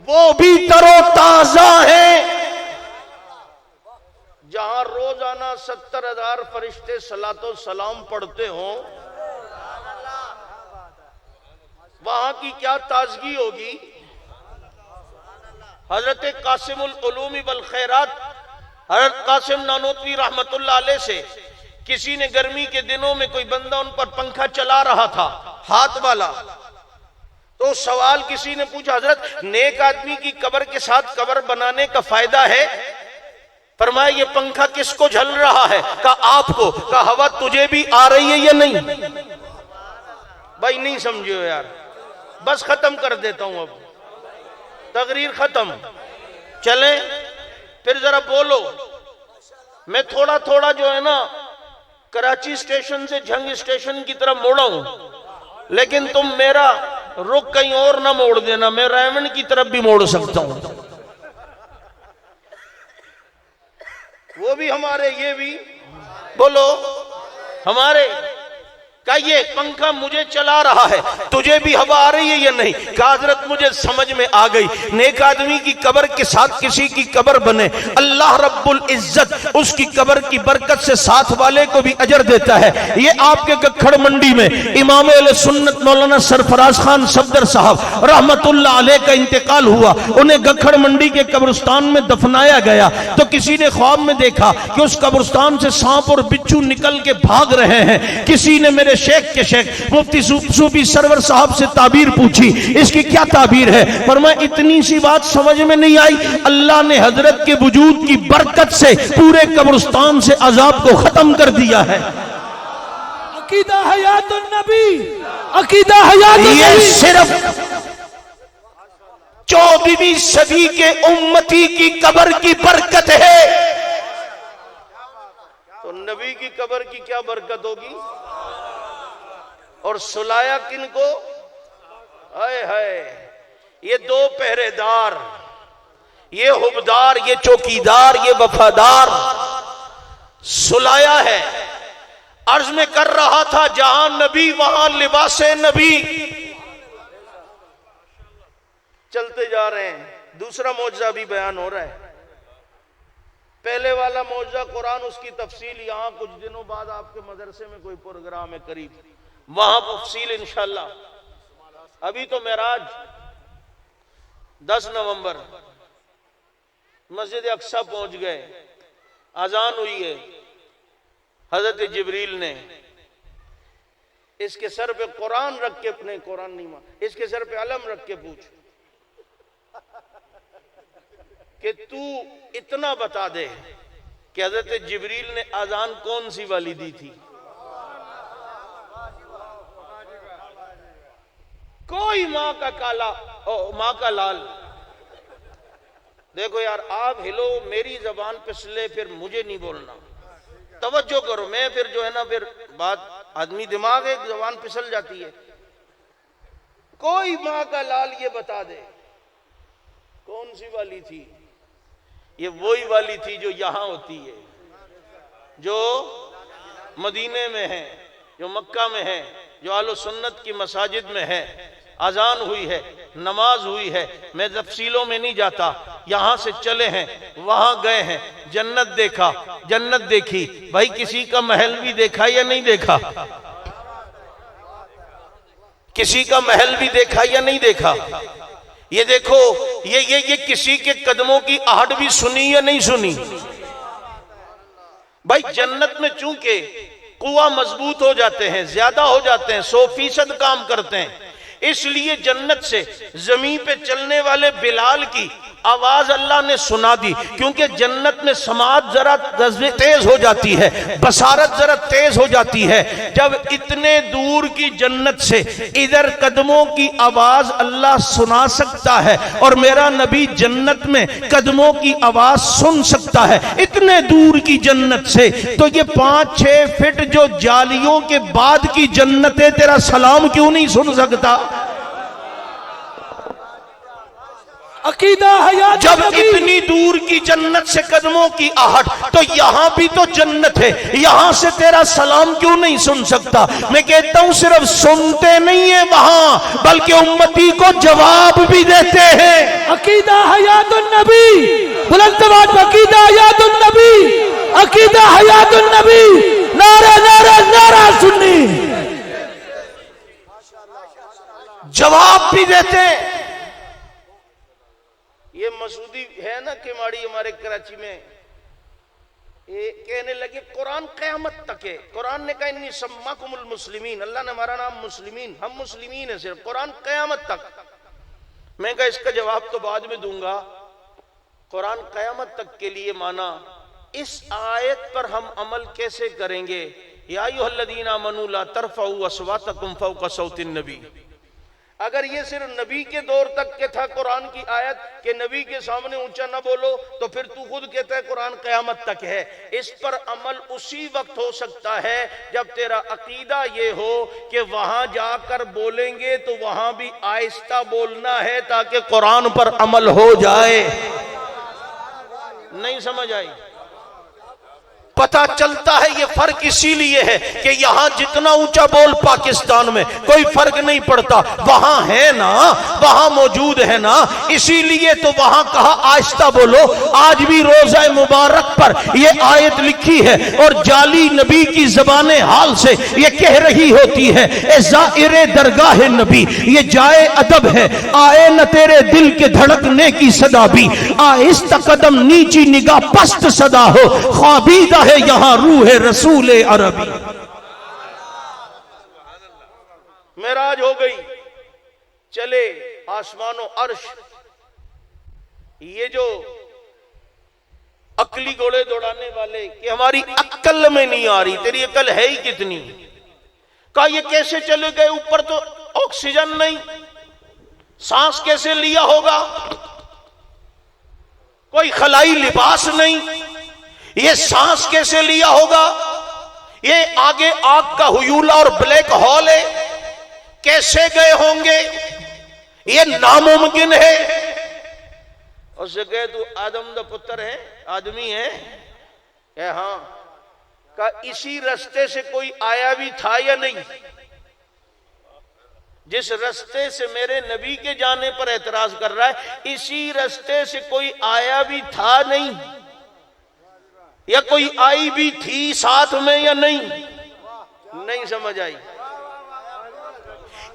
A: وہ بھی تر و تازہ ہیں. جہاں روزانہ 70,000 فرشتے صلاۃ و سلام پڑھتے ہوں, وہاں کی کیا تازگی ہوگی. حضرت قاسم العلوم والخیرات حضرت قاسم نانوتوی رحمت اللہ علیہ سے کسی نے گرمی کے دنوں میں کوئی بندہ ان پر پنکھا چلا رہا تھا ہاتھ والا, تو سوال کسی نے پوچھا حضرت نیک آدمی کی قبر کے ساتھ قبر بنانے کا فائدہ ہے؟ فرمایا یہ پنکھا کس کو جھل رہا ہے؟ کہا آپ کو. کہا ہوا تجھے بھی آ رہی ہے یا نہیں؟ بھائی نہیں سمجھے ہو یار, بس ختم کر دیتا ہوں, اب تقریر ختم. چلیں پھر ذرا بولو. میں تھوڑا تھوڑا جو ہے نا کراچی اسٹیشن سے جھنگ اسٹیشن کی طرف موڑا ہوں, لیکن تم میرا رخ کہیں اور نہ موڑ دینا, میں ریمنڈ کی طرف بھی موڑ سکتا ہوں. وہ بھی ہمارے, یہ بھی بولو ہمارے. کہا یہ پنکھا مجھے چلا رہا ہے, تجھے بھی ہوا آ رہی ہے یا نہیں؟ کہا حضرت مجھے سمجھ میں آ گئی, نیک آدمی کی قبر کے ساتھ کسی کی قبر بنے, اللہ رب العزت اس کی قبر کی برکت سے ساتھ والے کو بھی اجر دیتا ہے. یہ آپ کے گکھڑ منڈی میں امام اہل سنت مولانا سرفراز خان صفدر صاحب رحمت اللہ علیہ کا انتقال ہوا. انہیں گکھڑ منڈی کے قبرستان میں دفنایا گیا, تو کسی نے خواب میں دیکھا کہ اس قبرستان سے سانپ اور بچھو نکل کے بھاگ رہے ہیں. کسی نے میرے شیخ کے شیخ مفتی صوفی سرور صاحب سے تعبیر پوچھی, اس کی کیا تعبیر ہے؟ فرمایا اتنی سی بات سمجھ میں نہیں آئی, اللہ نے حضرت کے وجود کی برکت سے پورے قبرستان سے عذاب کو ختم کر دیا ہے.
B: عقیدہ حیات النبی, عقیدہ حیات النبی.
A: یہ صرف 14ویں صدی کے امتی کی قبر کی برکت ہے. تو نبی کی قبر کی کیا برکت ہوگی؟ اور سلایا کن کو؟ ہائے ہائے, یہ 2 پہرے دار, یہ حبدار, یہ چوکیدار, یہ وفادار سلایا ہے. عرض میں کر رہا تھا جہاں نبی وہاں لباس نبی. چلتے جا رہے ہیں, دوسرا معجزہ بھی بیان ہو رہا ہے. پہلے والا معجزہ قرآن, اس کی تفصیل یہاں کچھ دنوں بعد آپ کے مدرسے میں کوئی پروگرام ہے قریب, وہاں تفصیل انشاءاللہ. ابھی تو معراج 10 نومبر مسجد اقصی پہنچ گئے, اذان ہوئی ہے, حضرت جبریل نے اس کے سر پہ قرآن رکھ کے, اپنے قرآن نہیں مان, اس کے سر پہ علم رکھ کے پوچھ کہ تو اتنا بتا دے کہ حضرت جبریل نے اذان کون سی والی دی تھی؟ کوئی ماں کا کالا ماں کا لال. دیکھو یار آپ ہلو میری زبان پسلے پھر مجھے نہیں بولنا, توجہ کرو. میں پھر جو ہے نا پھر بات آدمی دماغ ایک زبان پسل جاتی ہے. کوئی ماں کا لال یہ بتا دے کون سی والی تھی؟ یہ وہی والی تھی جو یہاں ہوتی ہے, جو مدینے میں ہے, جو مکہ میں ہے, جو اہل سنت کی مساجد میں ہے. اذان ہوئی ہے, نماز ہوئی ہے, میں تفصیلوں میں نہیں جاتا. یہاں سے چلے ہیں, وہاں گئے ہیں, جنت دیکھا, جنت دیکھی. بھائی کسی کا محل بھی دیکھا یا نہیں دیکھا؟ کسی کا محل بھی دیکھا یا نہیں دیکھا؟ یہ دیکھو یہ کسی کے قدموں کی آہٹ بھی سنی یا نہیں سنی؟ بھائی جنت میں چونکہ قوہ مضبوط ہو جاتے ہیں, زیادہ ہو جاتے ہیں, 100% کام کرتے ہیں, اس لیے جنت سے زمین پہ چلنے والے بلال کی آواز اللہ نے سنا دی. کیونکہ جنت میں سماعت ذرا تیز ہو جاتی ہے, بصارت ذرا تیز ہو جاتی ہے. جب اتنے دور کی جنت سے ادھر قدموں کی آواز اللہ سنا سکتا ہے, اور میرا نبی جنت میں قدموں کی آواز سن سکتا ہے اتنے دور کی جنت سے, تو یہ 5-6 فٹ جو جالیوں کے بعد کی جنت ہے, تیرا سلام کیوں نہیں سن سکتا؟
B: عقیدہ حیات
A: جب اتنی دور کی جنت سے قدموں کی آہٹ, تو یہاں بھی تو جنت ہے, یہاں سے تیرا سلام کیوں نہیں سن سکتا؟ میں کہتا ہوں صرف سنتے نہیں ہیں وہاں, بلکہ امتی کو جواب بھی دیتے ہیں.
B: عقیدہ حیات النبی, بلند آواز عقیدہ حیات النبی, عقیدہ حیات النبی, نعرہ نعرہ نعرہ سنی,
A: جواب بھی دیتے ہیں. یہ مسعودی ہے نا کیماڑی ہمارے کراچی میں, یہ کہنے لگے قرآن قیامت تک ہے. قرآن نے کہا انی سماکم المسلمین, اللہ نے ہمارا نام مسلمین, ہم مسلمین ہیں صرف, قرآن قیامت تک. میں کہا اس کا جواب تو بعد میں دوں گا. قرآن قیامت تک کے لیے مانا اس آیت پر ہم عمل کیسے کریں گے؟ یا ایھا الذین آمنوا لا ترفعوا اصواتکم فوق صوت النبی. اگر یہ صرف نبی کے دور تک کے تھا قرآن کی آیت کہ نبی کے سامنے اونچا نہ بولو, تو پھر تو خود کہتا ہے قرآن قیامت تک ہے. اس پر عمل اسی وقت ہو سکتا ہے جب تیرا عقیدہ یہ ہو کہ وہاں جا کر بولیں گے تو وہاں بھی آہستہ بولنا ہے تاکہ قرآن پر عمل ہو جائے. نہیں سمجھ آئی؟ پتہ چلتا ہے یہ فرق اسی لیے ہے کہ یہاں جتنا اونچا بول پاکستان میں کوئی فرق نہیں پڑتا, وہاں ہے نا, وہاں موجود ہے نا, اسی لیے تو وہاں کہا آہستہ بولو. آج بھی روزہ مبارک پر یہ آیت لکھی ہے اور جعلی نبی کی زبان حال سے یہ کہہ رہی ہوتی ہے, اے زائر درگاہ نبی, یہ جائے ادب ہے, آئے نہ تیرے دل کے دھڑکنے کی صدا بھی, آہستہ قدم نیچی نگاہ پست صدا ہو, خوابیدہ ہے یہاں روح رسول عربی. معراج ہو گئی, چلے آسمان و عرش. یہ جو عقلی گھوڑے دوڑانے والے کہ ہماری عقل میں نہیں آ رہی, تیری عقل ہے ہی کتنی, کہا یہ کیسے چلے گئے اوپر, تو آکسیجن نہیں, سانس کیسے لیا ہوگا, کوئی خلائی لباس نہیں, یہ سانس کیسے لیا ہوگا, یہ آگے آگ کا ہیولہ اور بلیک ہول ہے, کیسے گئے ہوں گے, یہ ناممکن ہے. اس سے کہے تو آدم دا پتر ہے, آدمی ہے, کہ ہاں, کہ اسی رستے سے کوئی آیا بھی تھا یا نہیں؟ جس رستے سے میرے نبی کے جانے پر اعتراض کر رہا ہے, اسی رستے سے کوئی آیا بھی تھا نہیں, یا کوئی آئی بھی تھی ساتھ میں یا نہیں؟ نہیں سمجھ آئی؟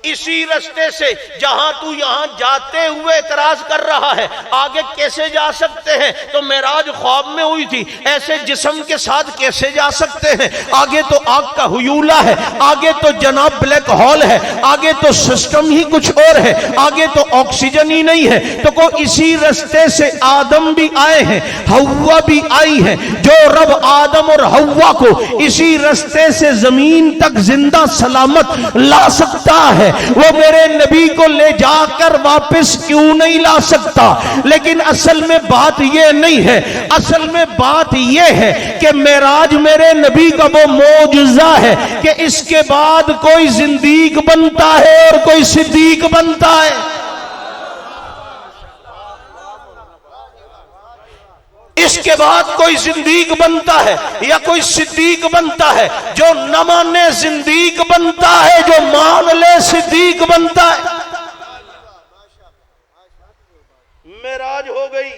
A: اسی رستے سے جہاں تو یہاں جاتے ہوئے اعتراض کر رہا ہے آگے کیسے جا سکتے ہیں؟ تو معراج خواب میں ہوئی تھی، ایسے جسم کے ساتھ کیسے جا سکتے ہیں؟ آگے تو آگ کا ہیولہ ہے، آگے تو جناب بلیک ہول ہے، آگے تو سسٹم ہی کچھ اور ہے، آگے تو آکسیجن ہی نہیں ہے۔ تو کو اسی رستے سے آدم بھی آئے ہیں، حوا بھی آئی ہے۔ جو رب آدم اور حوا کو اسی رستے سے زمین تک زندہ سلامت لا سکتا ہے، وہ میرے نبی کو لے جا کر واپس کیوں نہیں لا سکتا؟ لیکن اصل میں بات یہ نہیں ہے، اصل میں بات یہ ہے کہ معراج میرے نبی کا وہ معجزہ ہے کہ اس کے بعد کوئی زندیق بنتا ہے اور کوئی صدیق بنتا ہے۔ اس کے بعد کوئی زندیق بنتا ہے یا کوئی صدیق بنتا ہے۔ جو نہ مانے زندیق بنتا ہے، جو مان لے صدیق بنتا ہے۔ معراج ہو گئی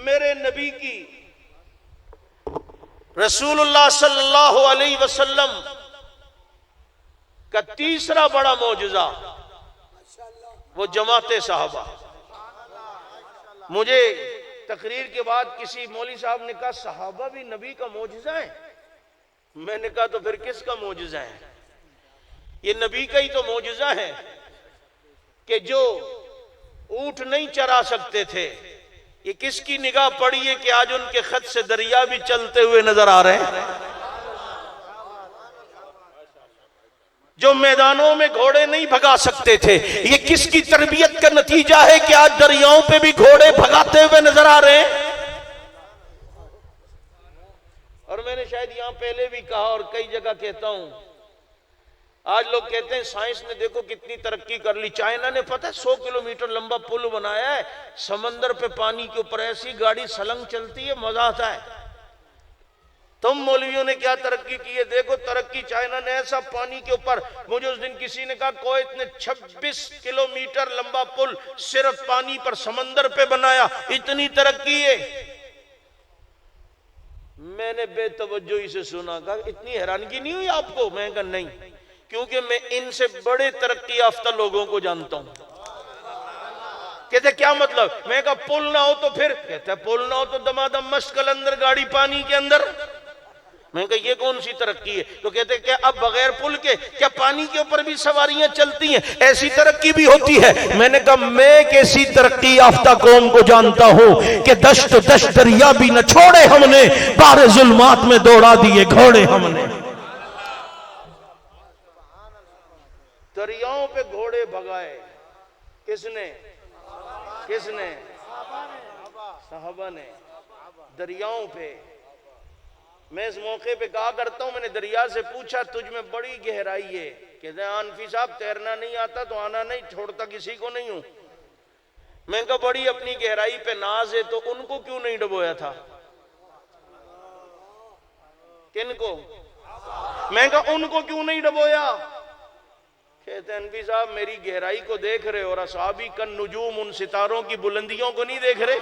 A: میرے نبی کی، رسول اللہ صلی اللہ علیہ وسلم کا تیسرا بڑا معجزہ وہ جماعت صحابہ۔ مجھے تقریر کے بعد کسی مولوی صاحب نے کہا صحابہ بھی نبی کا معجزہ ہے؟ میں نے کہا تو پھر کس کا معجزہ ہے؟ یہ نبی کا ہی تو معجزہ ہے کہ جو اونٹ نہیں چرا سکتے تھے، یہ کس کی نگاہ پڑی ہے کہ آج ان کے خط سے دریا بھی چلتے ہوئے نظر آ رہے ہیں؟ جو میدانوں میں گھوڑے نہیں بھگا سکتے تھے، یہ کس کی تربیت کا نتیجہ ہے کہ آج دریاؤں پہ بھی گھوڑے بھگاتے ہوئے نظر آ رہے ہیں؟ اور میں نے شاید یہاں پہلے بھی کہا اور کئی جگہ کہتا ہوں، آج لوگ کہتے ہیں سائنس نے دیکھو کتنی ترقی کر لی، چائنا نے پتہ 100 کلومیٹر لمبا پل بنایا ہے، سمندر پہ پانی کے اوپر ایسی گاڑی سلنگ چلتی ہے، مزہ آتا ہے۔ تم مولویوں نے کیا ترقی کی ہے؟ دیکھو ترقی چائنا نے ایسا پانی کے اوپر، مجھے اس دن کسی نے کہا کویت نے 26 کلومیٹر لمبا پل صرف پانی پر سمندر پہ بنایا، اتنی ترقی ہے۔ میں نے بے توجہی سے سنا، کہا اتنی حیرانگی نہیں ہوئی آپ کو؟ میں کہا نہیں، کیونکہ میں ان سے بڑے ترقی یافتہ لوگوں کو جانتا ہوں۔ کہتے کیا مطلب؟ میں کہا پل نہ ہو تو پھر؟ کہتا پل نہ ہو تو دمادم مشق اندر گاڑی پانی کے اندر۔ میں کہا یہ کون سی ترقی ہے؟ تو کہتے کہ اب بغیر پل کے کیا پانی کے اوپر بھی سواریاں چلتی ہیں؟ ایسی ترقی بھی ہوتی ہے۔ میں نے کہا میں کیسی ترقی یافتہ قوم کو جانتا ہوں کہ دشت دشت دریا بھی نہ چھوڑے ہم نے، بار ظلمات میں دوڑا دیے گھوڑے ہم نے۔ دریاؤں پہ گھوڑے بھگائے کس نے؟ کس نے؟ صحابہ نے۔ دریاؤں پہ میں اس موقع پہ کہا کرتا ہوں، میں نے دریا سے پوچھا تجھ میں بڑی گہرائی ہے، کہتے ہیں انفی صاحب تیرنا نہیں آتا تو آنا نہیں، چھوڑتا کسی کو نہیں ہوں۔ میں نے کہا بڑی اپنی گہرائی پہ ناز ہے تو ان کو کیوں نہیں ڈبویا تھا؟ کن کو؟ میں نے کہا ان کو کیوں نہیں ڈبویا؟ کہتے ہیں انفی صاحب میری گہرائی کو دیکھ رہے اور اصحابی کن نجوم، ان ستاروں کی بلندیوں کو نہیں دیکھ رہے؟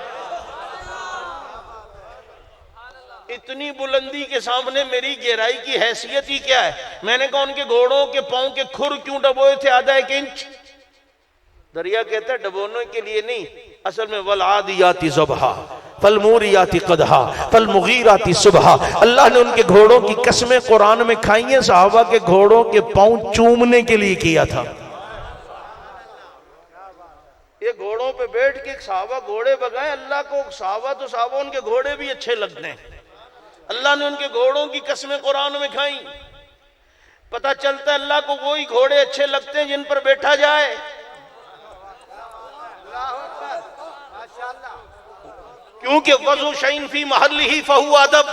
A: اتنی بلندی کے سامنے میری گہرائی کی حیثیت ہی کیا ہے؟ میں نے کہا ان کے گھوڑوں کے پاؤں کے کھر کیوں ڈبوئے تھے آدھا 1 انچ؟ دریا کہتا ہے ڈبونے کے لیے نہیں، اصل میں والعادیات ضبحا فالموریات قدحا فالمغیرات صبحا۔ اللہ نے ان کے گھوڑوں کی قسمیں قرآن میں کھائی ہیں، صحابہ کے گھوڑوں کے پاؤں چومنے کے لیے کیا تھا۔ یہ گھوڑوں پہ بیٹھ کے صحابہ گھوڑے بگائیں، اللہ کو صحابہ تو صحابہ ان کے گھوڑے بھی اچھے لگتے ہیں، اللہ نے ان کے گھوڑوں کی قسمیں قرآن میں کھائیں۔ پتہ چلتا ہے اللہ کو وہی گھوڑے اچھے لگتے ہیں جن پر بیٹھا جائے۔ کیونکہ وضع شیء فی محلہ فہو ادب،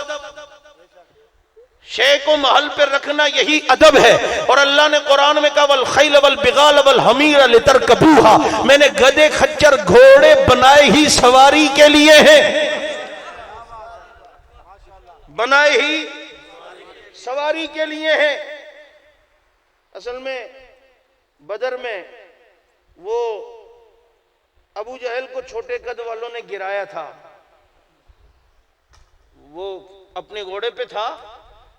A: شے کو محل پر رکھنا یہی ادب ہے۔ اور اللہ نے قرآن میں کہا والخیل والبغال والحمیر لترکبوها، میں نے گدھے خچر گھوڑے بنائے ہی سواری کے لیے ہیں، بنائے ہی سواری کے لیے ہیں۔ اصل میں بدر میں وہ ابو جہل کو چھوٹے قد والوں نے گرایا تھا، وہ اپنے گھوڑے پہ تھا۔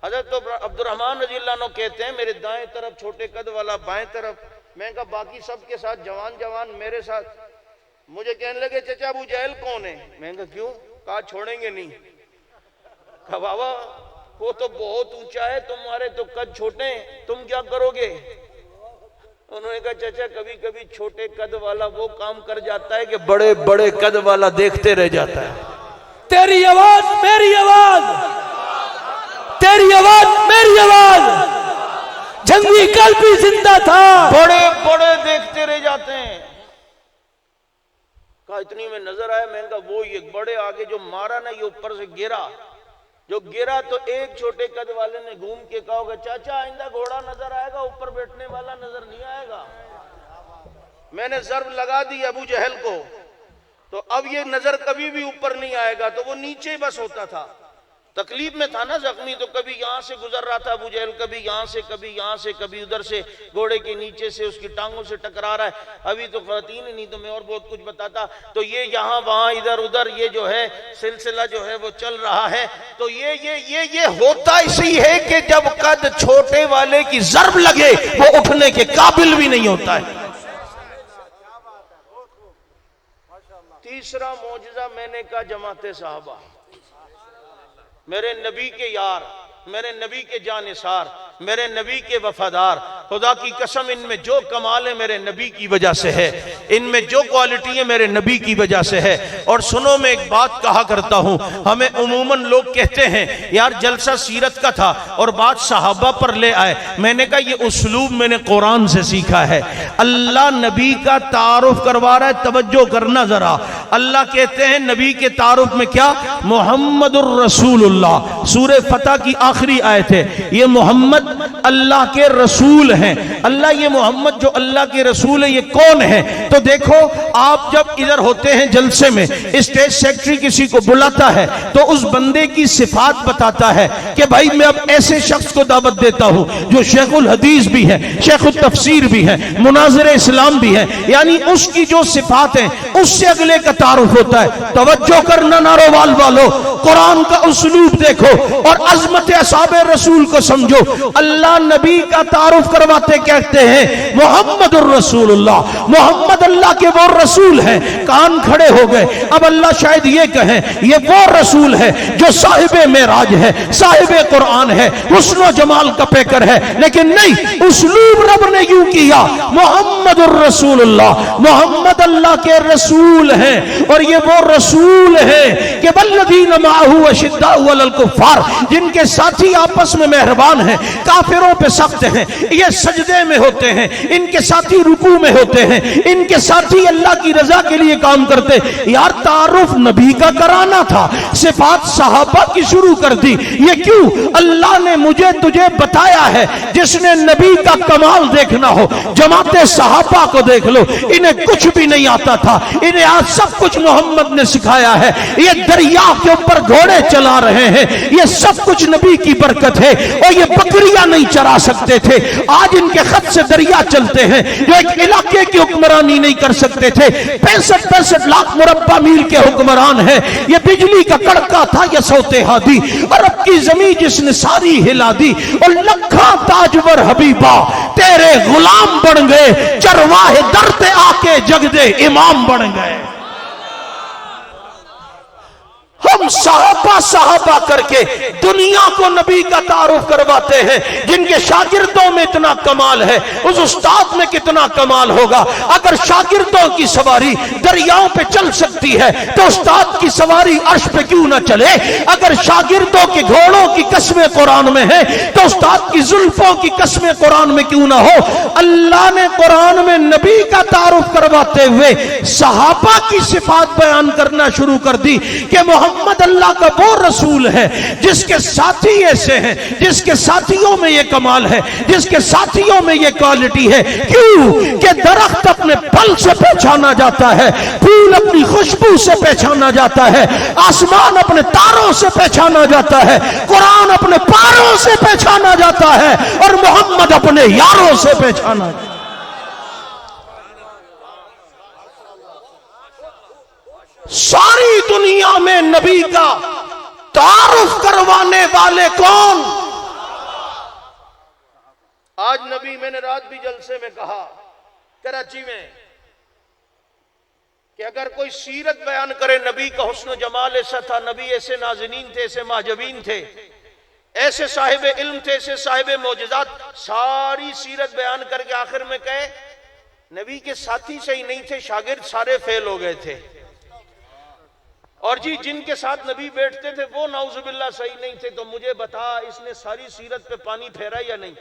A: حضرت عبد الرحمن رضی اللہ عنہ کہتے ہیں میرے دائیں طرف چھوٹے قد والا، بائیں طرف میں نے کہا باقی سب کے ساتھ جوان جوان، میرے ساتھ مجھے کہنے لگے چچا ابو جہل کون ہے؟ میں نے کہا کیوں؟ کہا چھوڑیں گے نہیں۔ کہا بابا وہ تو بہت اونچا ہے، تمہارے تو قد چھوٹے ہیں، تم کیا کرو گے؟ انہوں نے کہا چچا کبھی کبھی چھوٹے قد والا وہ کام کر جاتا ہے کہ بڑے بڑے قد والا دیکھتے رہ جاتا ہے۔
B: تیری آواز میری آواز، تیری آواز میری آواز، جنگی کل بھی زندہ تھا،
A: بڑے بڑے دیکھتے رہ جاتے ہیں۔ کہا اتنی میں نظر آیا، میں نے کہا وہ یہ بڑے آگے جو مارا نا، یہ اوپر سے گرا، جو گرا تو ایک چھوٹے قد والے نے گھوم کے کہا ہوگا چاچا آئندہ گھوڑا نظر آئے گا، اوپر بیٹھنے والا نظر نہیں آئے گا۔ میں نے ضرب لگا دی ابو جہل کو، تو اب یہ نظر کبھی بھی اوپر نہیں آئے گا، تو وہ نیچے بس ہوتا تھا۔ تکلیف میں تھا نا زخمی، تو کبھی یہاں سے گزر رہا تھا ابو جہل، کبھی یہاں سے، کبھی یہاں سے، کبھی ادھر سے، گھوڑے کے نیچے سے اس کی ٹانگوں سے ٹکرا رہا ہے۔ ابھی تو خواتین ہی نہیں تو میں اور بہت کچھ بتاتا۔ تو یہ یہاں وہاں ادھر ادھر یہ جو ہے سلسلہ جو ہے وہ چل رہا ہے۔ تو یہ ہوتا اسی ہے کہ جب قد چھوٹے والے کی ضرب لگے وہ اٹھنے کے قابل بھی نہیں ہوتا ہے۔ تیسرا معجزہ میں نے کہا جماعت صحابہ، میرے نبی کے یار، میرے نبی کے جانثار، میرے نبی کے وفادار، خدا کی قسم ان میں جو کمال ہے میرے نبی کی وجہ سے ہے، ان میں جو کوالٹی ہے میرے نبی کی وجہ سے ہے۔ اور سنو میں ایک بات کہا کرتا ہوں، ہمیں عموماً لوگ کہتے ہیں یار جلسہ سیرت کا تھا اور بات صحابہ پر لے آئے۔ میں نے کہا یہ اسلوب میں نے قرآن سے سیکھا ہے۔ اللہ نبی کا تعارف کروا رہا ہے، توجہ کرنا ذرا۔ اللہ کہتے ہیں نبی کے تعارف میں کیا؟ محمد الرسول اللہ۔ سورہ فتح کی آخری آیت ہے، یہ محمد اللہ کے رسول ہیں۔ اللہ یہ محمد جو اللہ کے رسول ہے یہ کون ہے؟ تو دیکھو آپ جب ادھر ہوتے ہیں جلسے میں، اسٹیج سیکٹری کسی کو بلاتا ہے تو اس بندے کی صفات بتاتا ہے کہ بھائی میں اب ایسے شخص کو دعوت دیتا ہوں جو شیخ الحدیث بھی ہے، شیخ التفسیر بھی ہے، مناظر اسلام بھی ہے، یعنی اس کی جو صفات ہیں اس سے اگلے کا تعارف ہوتا ہے۔ توجہ کرنا ناروال والو، قرآن کا اسلوب دیکھو اور عظمت اصحاب رسول کو سمجھو۔ اللہ نبی کا تعارف کرواتے کہتے ہیں محمد الرسول اللہ، محمد اللہ کے وہ رسول ہیں۔ کان کھڑے ہو گئے۔ اب اللہ شاید یہ کہیں یہ وہ رسول ہے جو صاحب معراج ہے، صاحب قرآن ہے، حسن و جمال کا پیکر ہے، لیکن نہیں، اسلوب رب نے یوں کیا محمد الرسول اللہ، محمد اللہ کے رسول ہیں۔ اور یہ وہ رسول ہیں کہ والذین معہ اشداء علی الکفار، جن کے ساتھی آپس میں مہربان ہیں، کافروں پہ سخت ہیں، یہ سجدے میں ہوتے ہیں، ان کے ساتھی رکوع میں ہوتے ہیں، ان کے ساتھی اللہ کی رضا کے لیے کام کرتے۔ یار تعارف نبی کا کرانا تھا، صفات صحابہ کی شروع کر دی۔ یہ کیوں؟ اللہ نے مجھے تجھے بتایا ہے جس نے نبی کا کمال دیکھنا ہو جماعت صحابہ کو دیکھ لو، انہیں کچھ بھی نہیں آتا تھا، انہیں آج سب کچھ محمد نے سکھایا ہے۔ یہ دریا کے اوپر گھوڑے چلا رہے ہیں، یہ سب کچھ نبی کی برکت ہے۔ اور یہ بکریاں نہیں چرا سکتے تھے، آج ان کے خط سے دریا چلتے ہیں۔ جو ایک علاقے کی حکمرانی نہیں کر سکتے تھے، 65 لاکھ مربع میل کے حکمران ہیں۔ یہ بجلی کا کڑکا تھا یا صوت ہادی، عرب کی زمین جس نے ساری ہلا دی۔ اور لکھاں تاجور حبیبہ تیرے غلام بن گئے، چرواہے در پہ آ کے جگ دے امام بن گئے۔ ہم صحابہ کر کے دنیا کو نبی کا تعارف کرواتے ہیں، جن کے شاگردوں میں اتنا کمال ہے، اس استاد میں کتنا کمال ہوگا۔ اگر شاگردوں کی سواری دریاؤں پہ چل سکتی ہے تو استاد کی سواری عرش پہ کیوں نہ چلے؟ اگر شاگردوں کے گھوڑوں کی قسمیں قرآن میں ہیں تو استاد کی زلفوں کی قسمیں قرآن میں کیوں نہ ہو؟ اللہ نے قرآن میں نبی کا تعارف کرواتے ہوئے صحابہ کی صفات بیان کرنا شروع کر دی کہ محمد اللہ کا وہ رسول ہے جس کے ساتھی ایسے ہیں، جس کے ساتھیوں میں یہ کمال ہے، جس کے ساتھیوں میں یہ کوالٹی ہے۔ کیوں کہ درخت اپنے پھل سے پہچانا جاتا ہے، پھول اپنی خوشبو سے پہچانا جاتا ہے، آسمان اپنے تاروں سے پہچانا جاتا ہے، قرآن اپنے پاروں سے پہچانا جاتا ہے، اور محمد اپنے یاروں سے پہچانا جاتا ہے۔ ساری دنیا میں نبی کا تعارف کروانے والے کون؟ آج نبی، میں نے رات بھی جلسے میں کہا، کراچی میں کہ اگر کوئی سیرت بیان کرے نبی کا حسن و جمال ایسا تھا، نبی ایسے ناظرین تھے، ایسے معجبین تھے، ایسے صاحب علم تھے، ایسے صاحب معجزات، ساری سیرت بیان کر کے آخر میں کہے نبی کے ساتھی صحیح نہیں تھے، شاگرد سارے فیل ہو گئے تھے، اور جی جن کے ساتھ نبی بیٹھتے تھے وہ نعوذ باللہ صحیح نہیں تھے۔ تو مجھے بتا اس نے ساری سیرت پہ پانی پھیرا یا نہیں؟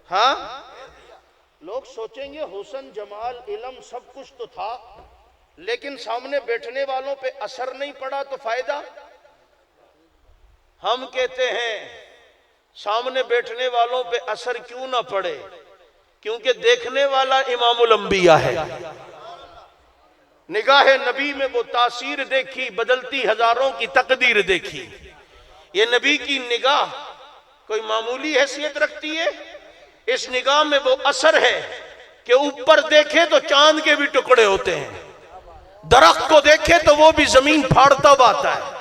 A: ہاں، لوگ سوچیں گے حسن جمال علم سب کچھ تو تھا، لیکن سامنے بیٹھنے والوں پہ اثر نہیں پڑا تو فائدہ؟ ہم کہتے ہیں سامنے بیٹھنے والوں پہ اثر کیوں نہ پڑے؟ کیونکہ دیکھنے والا امام الانبیاء ہے۔ نگاہ نبی میں وہ تاثیر دیکھی، بدلتی ہزاروں کی تقدیر دیکھی۔ یہ نبی کی نگاہ کوئی معمولی حیثیت رکھتی ہے؟ اس نگاہ میں وہ اثر ہے کہ اوپر دیکھے تو چاند کے بھی ٹکڑے ہوتے ہیں، درخت کو دیکھے تو وہ بھی زمین پھاڑتا ہوا آتا ہے۔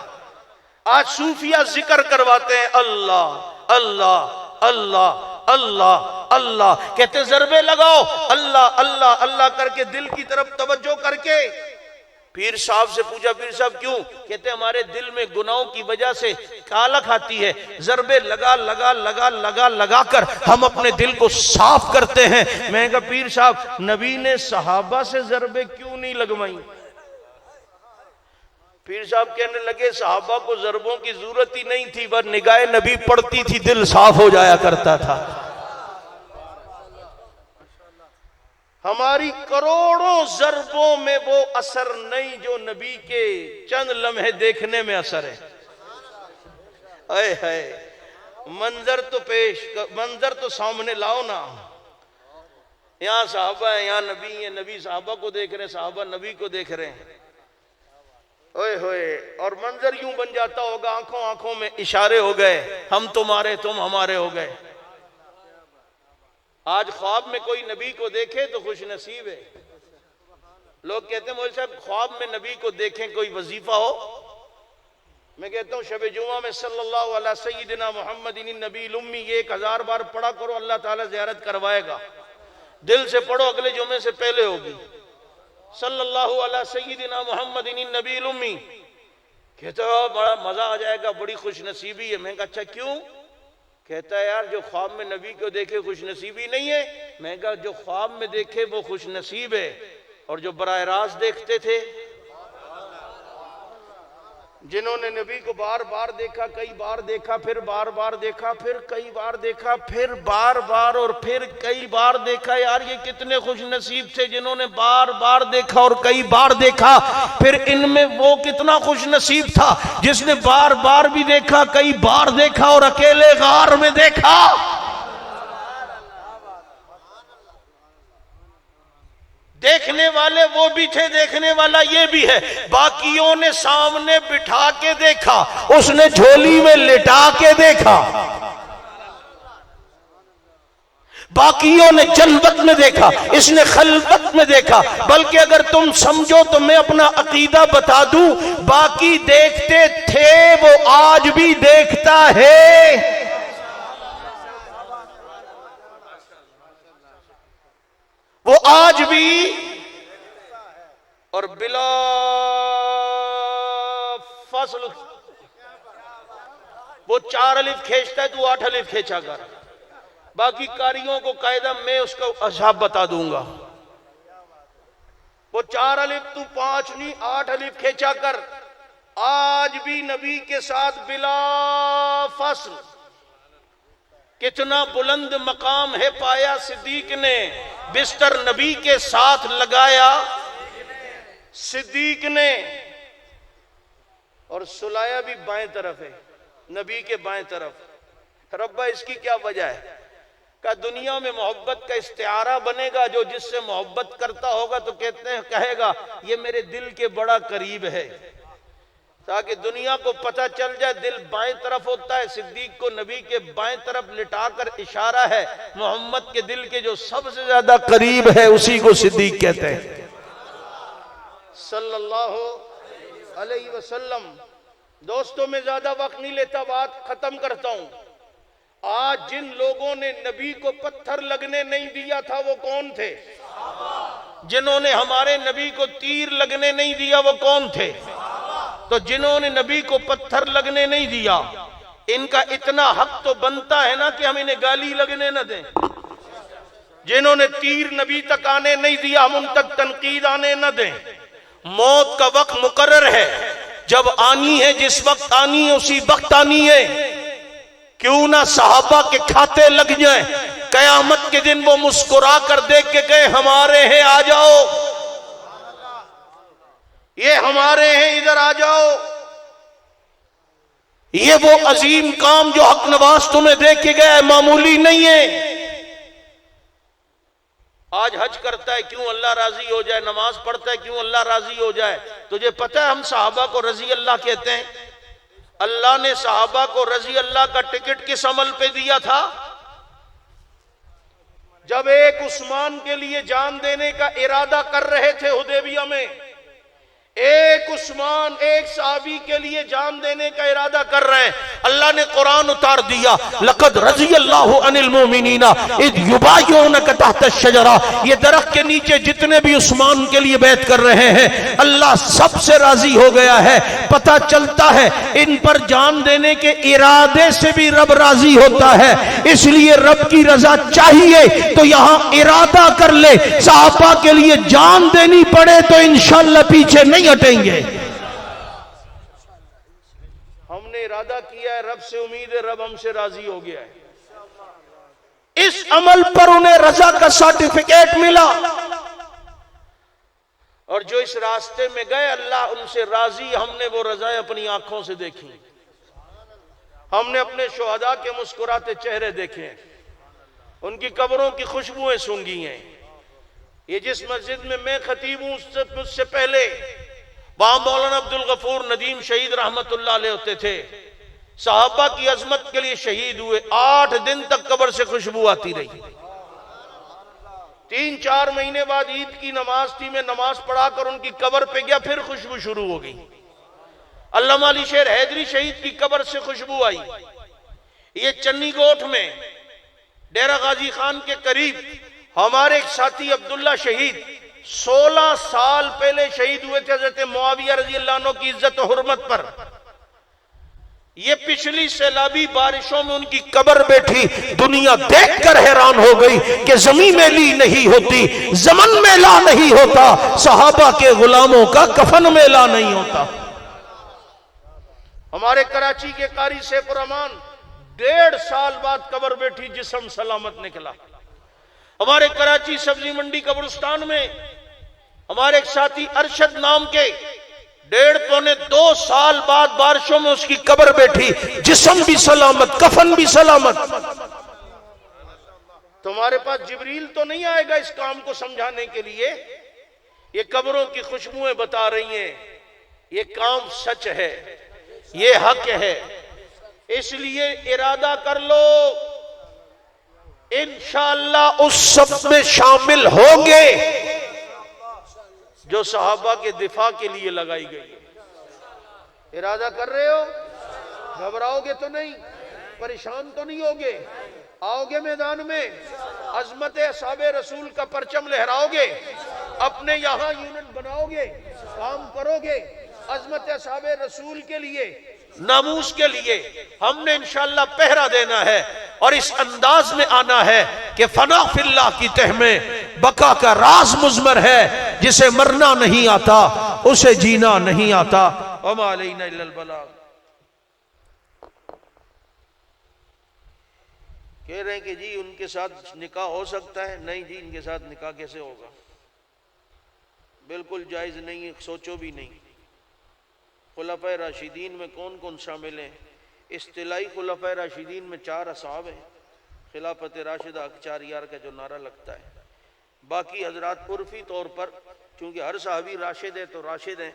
A: آج صوفیہ ذکر کرواتے ہیں اللہ اللہ اللہ اللہ اللہ، کہتے ضربے لگاؤ اللہ اللہ اللہ کر کے، دل کی طرف توجہ کر کے۔ پیر صاحب سے پوچھا پیر صاحب کیوں؟ کہتے ہمارے دل میں گناہوں کی وجہ سے کالک آتی ہے، ضربے لگا لگا لگا لگا لگا کر ہم اپنے دل کو صاف کرتے ہیں۔ میں نے کہا پیر صاحب نبی نے صحابہ سے ضربے کیوں نہیں لگوائیں؟ پیر صاحب کہنے لگے صحابہ کو ضربوں کی ضرورت ہی نہیں تھی، بس نگاہ نبی پڑتی تھی دل صاف ہو جایا کرتا تھا۔ ہماری کروڑوں ضربوں میں وہ اثر نہیں جو نبی کے چند لمحے دیکھنے میں اثر ہے۔ اے ہے منظر تو سامنے لاؤ نا، یہاں صحابہ ہیں، یہاں نبی ہیں، نبی صحابہ کو دیکھ رہے ہیں، صحابہ نبی کو دیکھ رہے ہیں، اوئے ہوئے، اور منظر یوں بن جاتا ہوگا آنکھوں آنکھوں میں اشارے ہو گئے، ہم تمہارے تم ہمارے ہو گئے۔ آج خواب میں کوئی نبی کو دیکھے تو خوش نصیب ہے۔ لوگ کہتے ہیں مولوی صاحب خواب میں نبی کو دیکھیں کوئی وظیفہ ہو؟ میں کہتا ہوں شب جمعہ میں صلی اللہ علیہ سیدنا محمد النبی الامی یہ 1000 بار پڑھا کرو، اللہ تعالیٰ زیارت کروائے گا۔ دل سے پڑھو، اگلے جمعے سے پہلے ہوگی۔ صلی اللہ علیہ سیدنا محمد النبی الامی، کہتا ہے بڑا مزہ آ جائے گا، بڑی خوش نصیبی ہے۔ میں کہا اچھا کیوں؟ کہتا ہے یار جو خواب میں نبی کو دیکھے خوش نصیبی نہیں ہے۔ میں کہا جو خواب میں دیکھے وہ خوش نصیب ہے، اور جو براہ راست دیکھتے تھے، جنہوں نے نبی کو بار بار دیکھا، کئی بار دیکھا، پھر بار بار دیکھا، پھر کئی بار دیکھا، پھر بار بار اور پھر کئی بار دیکھا، یار یہ کتنے خوش نصیب تھے جنہوں نے بار بار دیکھا اور کئی بار دیکھا۔ پھر ان میں وہ کتنا خوش نصیب تھا جس نے بار بار بھی دیکھا، کئی بار دیکھا اور اکیلے غار میں دیکھا۔ دیکھنے والے وہ بھی تھے، دیکھنے والا یہ بھی ہے۔ باقیوں نے سامنے بٹھا کے دیکھا، اس نے جھولی میں لٹا کے دیکھا۔ باقیوں نے جلوت میں دیکھا، اس نے خلوت میں دیکھا۔ بلکہ اگر تم سمجھو تو میں اپنا عقیدہ بتا دوں، باقی دیکھتے تھے وہ آج بھی دیکھتا ہے۔ وہ آج بھی، اور بلا فصل وہ 4 الف کھینچتا ہے تو 8 الف کھینچا کر۔ باقی قاریوں کو قاعدہ میں اس کا حساب بتا دوں گا۔ وہ 4 الف تو 5 نہیں 8 الف کھینچا کر۔ آج بھی نبی کے ساتھ بلا فصل کتنا بلند مقام ہے پایا صدیق نے، بستر نبی کے ساتھ لگایا صدیق نے، اور سلایا بھی بائیں طرف ہے، نبی کے بائیں طرف۔ ربا اس کی کیا وجہ ہے؟ کہ دنیا میں محبت کا استعارہ بنے گا، جو جس سے محبت کرتا ہوگا تو کہتے ہیں کہے گا یہ میرے دل کے بڑا قریب ہے، تاکہ دنیا کو پتہ چل جائے دل بائیں طرف ہوتا ہے۔ صدیق کو نبی کے بائیں طرف لٹا کر اشارہ ہے، محمد کے دل کے جو سب سے زیادہ قریب ہے اسی کو صدیق کہتے ہیں صلی اللہ علیہ وسلم۔ دوستوں میں زیادہ وقت نہیں لیتا، بات ختم کرتا ہوں۔ آج جن لوگوں نے نبی کو پتھر لگنے نہیں دیا تھا وہ کون تھے؟ جنہوں نے ہمارے نبی کو تیر لگنے نہیں دیا وہ کون تھے؟ تو جنہوں نے نبی کو پتھر لگنے نہیں دیا، ان کا اتنا حق تو بنتا ہے نا کہ ہم انہیں گالی لگنے نہ دیں۔ جنہوں نے تیر نبی تک آنے نہیں دیا، ہم ان تک تنقید آنے نہ دیں۔ موت کا وقت مقرر ہے، جب آنی ہے جس وقت آنی ہے اسی وقت آنی ہے۔ کیوں نہ صحابہ کے کھاتے لگ جائیں، قیامت کے دن وہ مسکرا کر دیکھ کے کہے ہمارے ہیں آ جاؤ، یہ ہمارے ہیں ادھر آ جاؤ۔ یہ وہ عظیم کام جو حق نواز تمہیں دیکھ کے گیا ہے، معمولی نہیں ہے۔ آج حج کرتا ہے کیوں اللہ راضی ہو جائے، نماز پڑھتا ہے کیوں اللہ راضی ہو جائے۔ تجھے پتہ ہے ہم صحابہ کو رضی اللہ کہتے ہیں؟ اللہ نے صحابہ کو رضی اللہ کا ٹکٹ کس عمل پہ دیا تھا؟ جب ایک عثمان کے لیے جان دینے کا ارادہ کر رہے تھے حدیبیہ میں، ایک عثمان ایک صحابی کے لیے جان دینے کا ارادہ کر رہے ہیں، اللہ نے قرآن اتار دیا لقد رضی اللہ عن المؤمنین اذ یبایعونک تحت الشجرہ۔ یہ درخت کے نیچے جتنے بھی عثمان کے لیے بیعت کر رہے ہیں اللہ سب سے راضی ہو گیا ہے۔ پتہ چلتا ہے ان پر جان دینے کے ارادے سے بھی رب راضی ہوتا ہے، اس لیے رب کی رضا چاہیے تو یہاں ارادہ کر لے، صحابہ کے لیے جان دینی پڑے تو انشاءاللہ پیچھے نہیں ہٹیں گے۔ ہم نے ارادہ کیا ہے، رب سے امید ہے رب ہم سے راضی ہو گیا ہے۔ اس عمل پر انہیں رضا کا سرٹیفکیٹ ملا، اور جو اس راستے میں گئے اللہ ان سے راضی۔ ہم نے وہ رضائیں اپنی آنکھوں سے دیکھی، ہم نے اپنے شہداء کے مسکراتے چہرے دیکھے، ان کی قبروں کی خوشبوئیں سونگھی ہیں۔ یہ جس مسجد میں میں خطیب ہوں اس سے پہلے وہاں مولانا عبد الغفور ندیم شہید رحمت اللہ علیہ ہوتے تھے، صحابہ کی عظمت کے لیے شہید ہوئے، 8 دن تک قبر سے خوشبو آتی رہی۔ 3-4 مہینے بعد عید کی نماز تھی، میں نماز پڑھا کر ان کی قبر پہ گیا، پھر خوشبو شروع ہو گئی۔ علامہ علی شیر حیدری شہید کی قبر سے خوشبو آئی۔ یہ چنی گوٹھ میں ڈیرہ غازی خان کے قریب ہمارے ایک ساتھی عبداللہ شہید 16 سال پہلے شہید ہوئے تھے حضرت معاویہ رضی اللہ عنہ کی عزت و حرمت پر۔ یہ پچھلی سیلابی بارشوں میں ان کی قبر بیٹھی، دنیا دیکھ کر حیران ہو گئی کہ زمین میلی نہیں ہوتی، زمن میلا نہیں ہوتا، صحابہ کے غلاموں کا کفن میلا نہیں ہوتا۔ ہمارے کراچی کے قاری سیف الرحمان 1.5 سال بعد قبر بیٹھی، جسم سلامت نکلا۔ ہمارے کراچی سبزی منڈی قبرستان میں ہمارے ایک ساتھی ارشد نام کے 1.5-2 سال بعد بارشوں میں اس کی قبر بیٹھی، جسم بھی سلامت، کفن بھی سلامت۔ تمہارے پاس جبریل تو نہیں آئے گا اس کام کو سمجھانے کے لیے، یہ قبروں کی خوشبوئیں بتا رہی ہیں یہ کام سچ ہے، یہ حق ہے، اس لیے ارادہ کر لو انشاءاللہ اس سب میں شامل ہوں گے جو صحابہ کے دفاع کے لیے لگائی گئی۔ ارادہ کر رہے ہو؟ گھبراؤ گے تو نہیں، پریشان تو نہیں ہوگے، آؤ گے میدان میں، عظمت اصحاب رسول کا پرچم لہراؤ گے، اپنے یہاں یونٹ بناؤ گے، کام کرو گے عظمت اصحاب رسول کے لیے، ناموس کے لیے۔ ہم نے انشاءاللہ پہرا دینا ہے اور اس انداز میں آنا ہے کہ فنا فی اللہ کی تہ میں بقا کا راز مضمر ہے، جسے مرنا نہیں آتا اسے جینا نہیں آتا۔ وما علینا الا البلاغ۔ کہہ رہے ہیں کہ جی ان کے ساتھ نکاح ہو سکتا ہے، نہیں جی ان کے ساتھ نکاح کیسے ہوگا، بالکل جائز نہیں ہے، سوچو بھی نہیں۔ خلفائے راشدین میں کون کون شامل ہیں؟ اصطلاحی خلفائے راشدین میں 4 اصحاب ہیں، خلافت راشدہ اقچاریار کا جو نعرہ لگتا ہے۔ باقی حضرات عرفی طور پر چونکہ ہر صحابی راشد ہے تو راشد ہیں،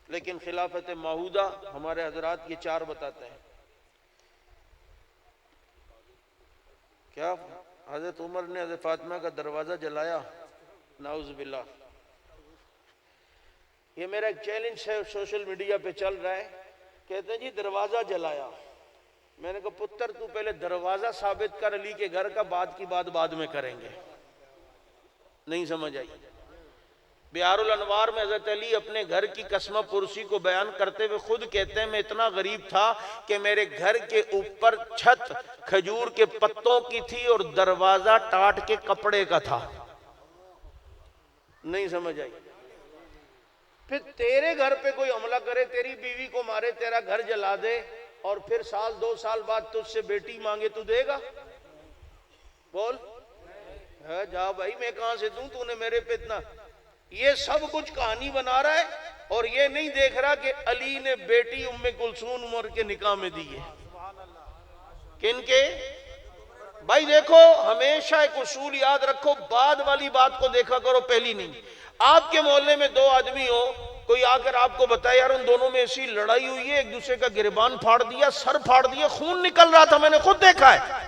A: لیکن خلافت موعودہ ہمارے حضرات یہ 4 بتاتے ہیں۔ کیا حضرت عمر نے حضرت فاطمہ کا دروازہ جلایا؟ نعوذ باللہ۔ یہ میرا ایک چیلنج ہے، سوشل میڈیا پہ چل رہا ہے، کہتے ہیں جی دروازہ جلایا۔ میں نے کہا پتر تو پہلے دروازہ ثابت کر علی کے گھر کا، بعد کی بات بعد میں کریں گے۔ نہیں سمجھ آئی؟ بہار الانوار میں حضرت علی اپنے گھر کی قسمہ پرسی کو بیان کرتے ہوئے خود کہتے ہیں میں اتنا غریب تھا کہ میرے گھر کے اوپر چھت کھجور کے پتوں کی تھی اور دروازہ ٹاٹ کے کپڑے کا تھا. نہیں سمجھ آئی؟ پھر تیرے گھر پہ کوئی حملہ کرے، تیری بیوی کو مارے، تیرا گھر جلا دے، اور پھر سال 2 سال بعد تجھ سے بیٹی مانگے، تو دے گا؟ بول. جا بھائی، میں کہاں سے دوں، تو نے میرے پہ اتنا. یہ سب کچھ کہانی بنا رہا ہے اور یہ نہیں دیکھ رہا کہ علی نے بیٹی ام کلثوم عمر کے نکاح میں دی ہے. کن کے؟ بھائی دیکھو، ہمیشہ ایک اصول یاد رکھو، بعد والی بات کو دیکھا کرو، پہلی نہیں. آپ کے محلے میں 2 آدمی ہو، کوئی آ کر آپ کو بتائے یار ان دونوں میں ایسی لڑائی ہوئی ہے، ایک دوسرے کا گریبان پھاڑ دیا، سر پھاڑ دیا، خون نکل رہا تھا، میں نے خود دیکھا ہے.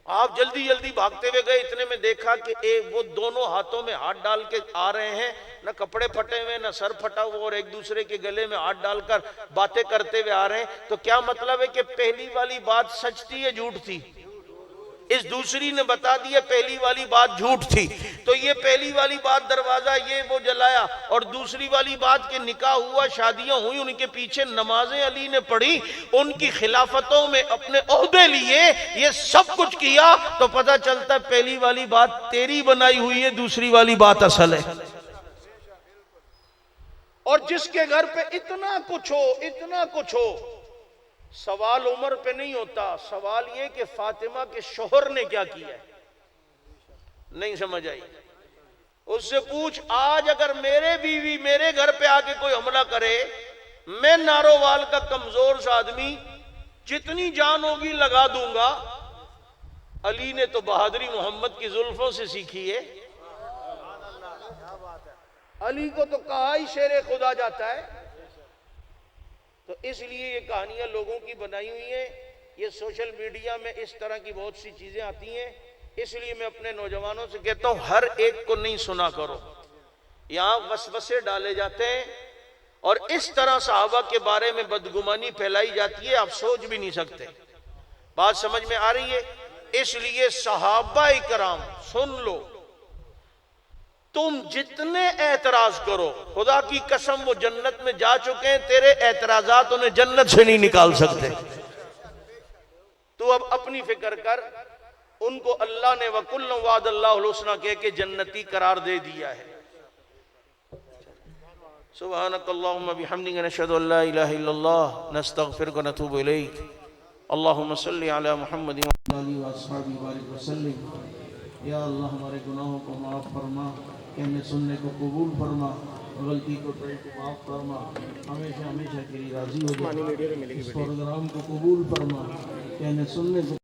A: آپ جلدی جلدی بھاگتے ہوئے گئے، اتنے میں دیکھا کہ وہ دونوں ہاتھوں میں ہاتھ ڈال کے آ رہے ہیں، نہ کپڑے پھٹے ہوئے نہ سر پھٹا ہوا، اور ایک دوسرے کے گلے میں ہاتھ ڈال کر باتیں کرتے ہوئے آ رہے ہیں. تو کیا مطلب ہے کہ پہلی والی بات سچ تھی یا جھوٹ تھی؟ اس دوسری نے بتا دیا پہلی والی بات جھوٹ تھی. تو یہ پہلی والی بات دروازہ یہ وہ جلایا، اور دوسری والی بات کہ نکاح ہوا، شادیاں ہوئی، ان کے پیچھے نمازیں علی نے پڑھی، ان کی خلافتوں میں اپنے عہدے لیے، یہ سب کچھ کیا، تو پتہ چلتا ہے پہلی والی بات تیری بنائی ہوئی ہے، دوسری والی بات اصل ہے. اور جس کے گھر پہ اتنا کچھ ہو، اتنا کچھ ہو، سوال عمر پہ نہیں ہوتا، سوال یہ کہ فاطمہ کے شوہر نے کیا کیا ہے. نہیں سمجھ آئی؟ اس سے پوچھ، آج اگر میرے بیوی میرے گھر پہ آ کے کوئی حملہ کرے، میں نارووال کا کمزور سا آدمی، جتنی جان ہوگی لگا دوں گا. علی نے تو بہادری محمد کی زلفوں سے سیکھی ہے. علی کو تو کہا ہی شیر خدا جاتا ہے. تو اس لیے یہ کہانیاں لوگوں کی بنائی ہوئی ہیں. یہ سوشل میڈیا میں اس طرح کی بہت سی چیزیں آتی ہیں. اس لیے میں اپنے نوجوانوں سے کہتا ہوں ہر ایک کو نہیں سنا کرو. یہاں وسوسے ڈالے جاتے ہیں اور اس طرح صحابہ کے بارے میں بدگمانی پھیلائی جاتی ہے، آپ سوچ بھی نہیں سکتے. بات سمجھ میں آ رہی ہے؟ اس لیے صحابہ کرام سن لو، تم جتنے اعتراض کرو، خدا کی قسم وہ جنت میں جا چکے ہیں، تیرے اعتراضات انہیں جنت سے نہیں نکال سکتے. تو اب اپنی فکر کر، ان کو اللہ نے وَكُلًّا وَعَدَ اللَّهُ الْحُسْنَىٰ کہہ کے جنتی قرار دے دیا ہے. سبحانک اللہم بحمدک نشہد ان لا الہ الا اللہ نستغفرک ونتوب الیک. اللہم صلی علی محمد وعلی آلہ واصحابہ بارک وسلم. یا اللہ ہمارے گناہوں کو معاف فرما، کہنے سننے کو قبول فرما، غلطی کو معاف فرما، ہمیشہ ہمیشہ کے لیے راضی ہو جا. اس پروگرام کو قبول فرما، کہنے سننے کو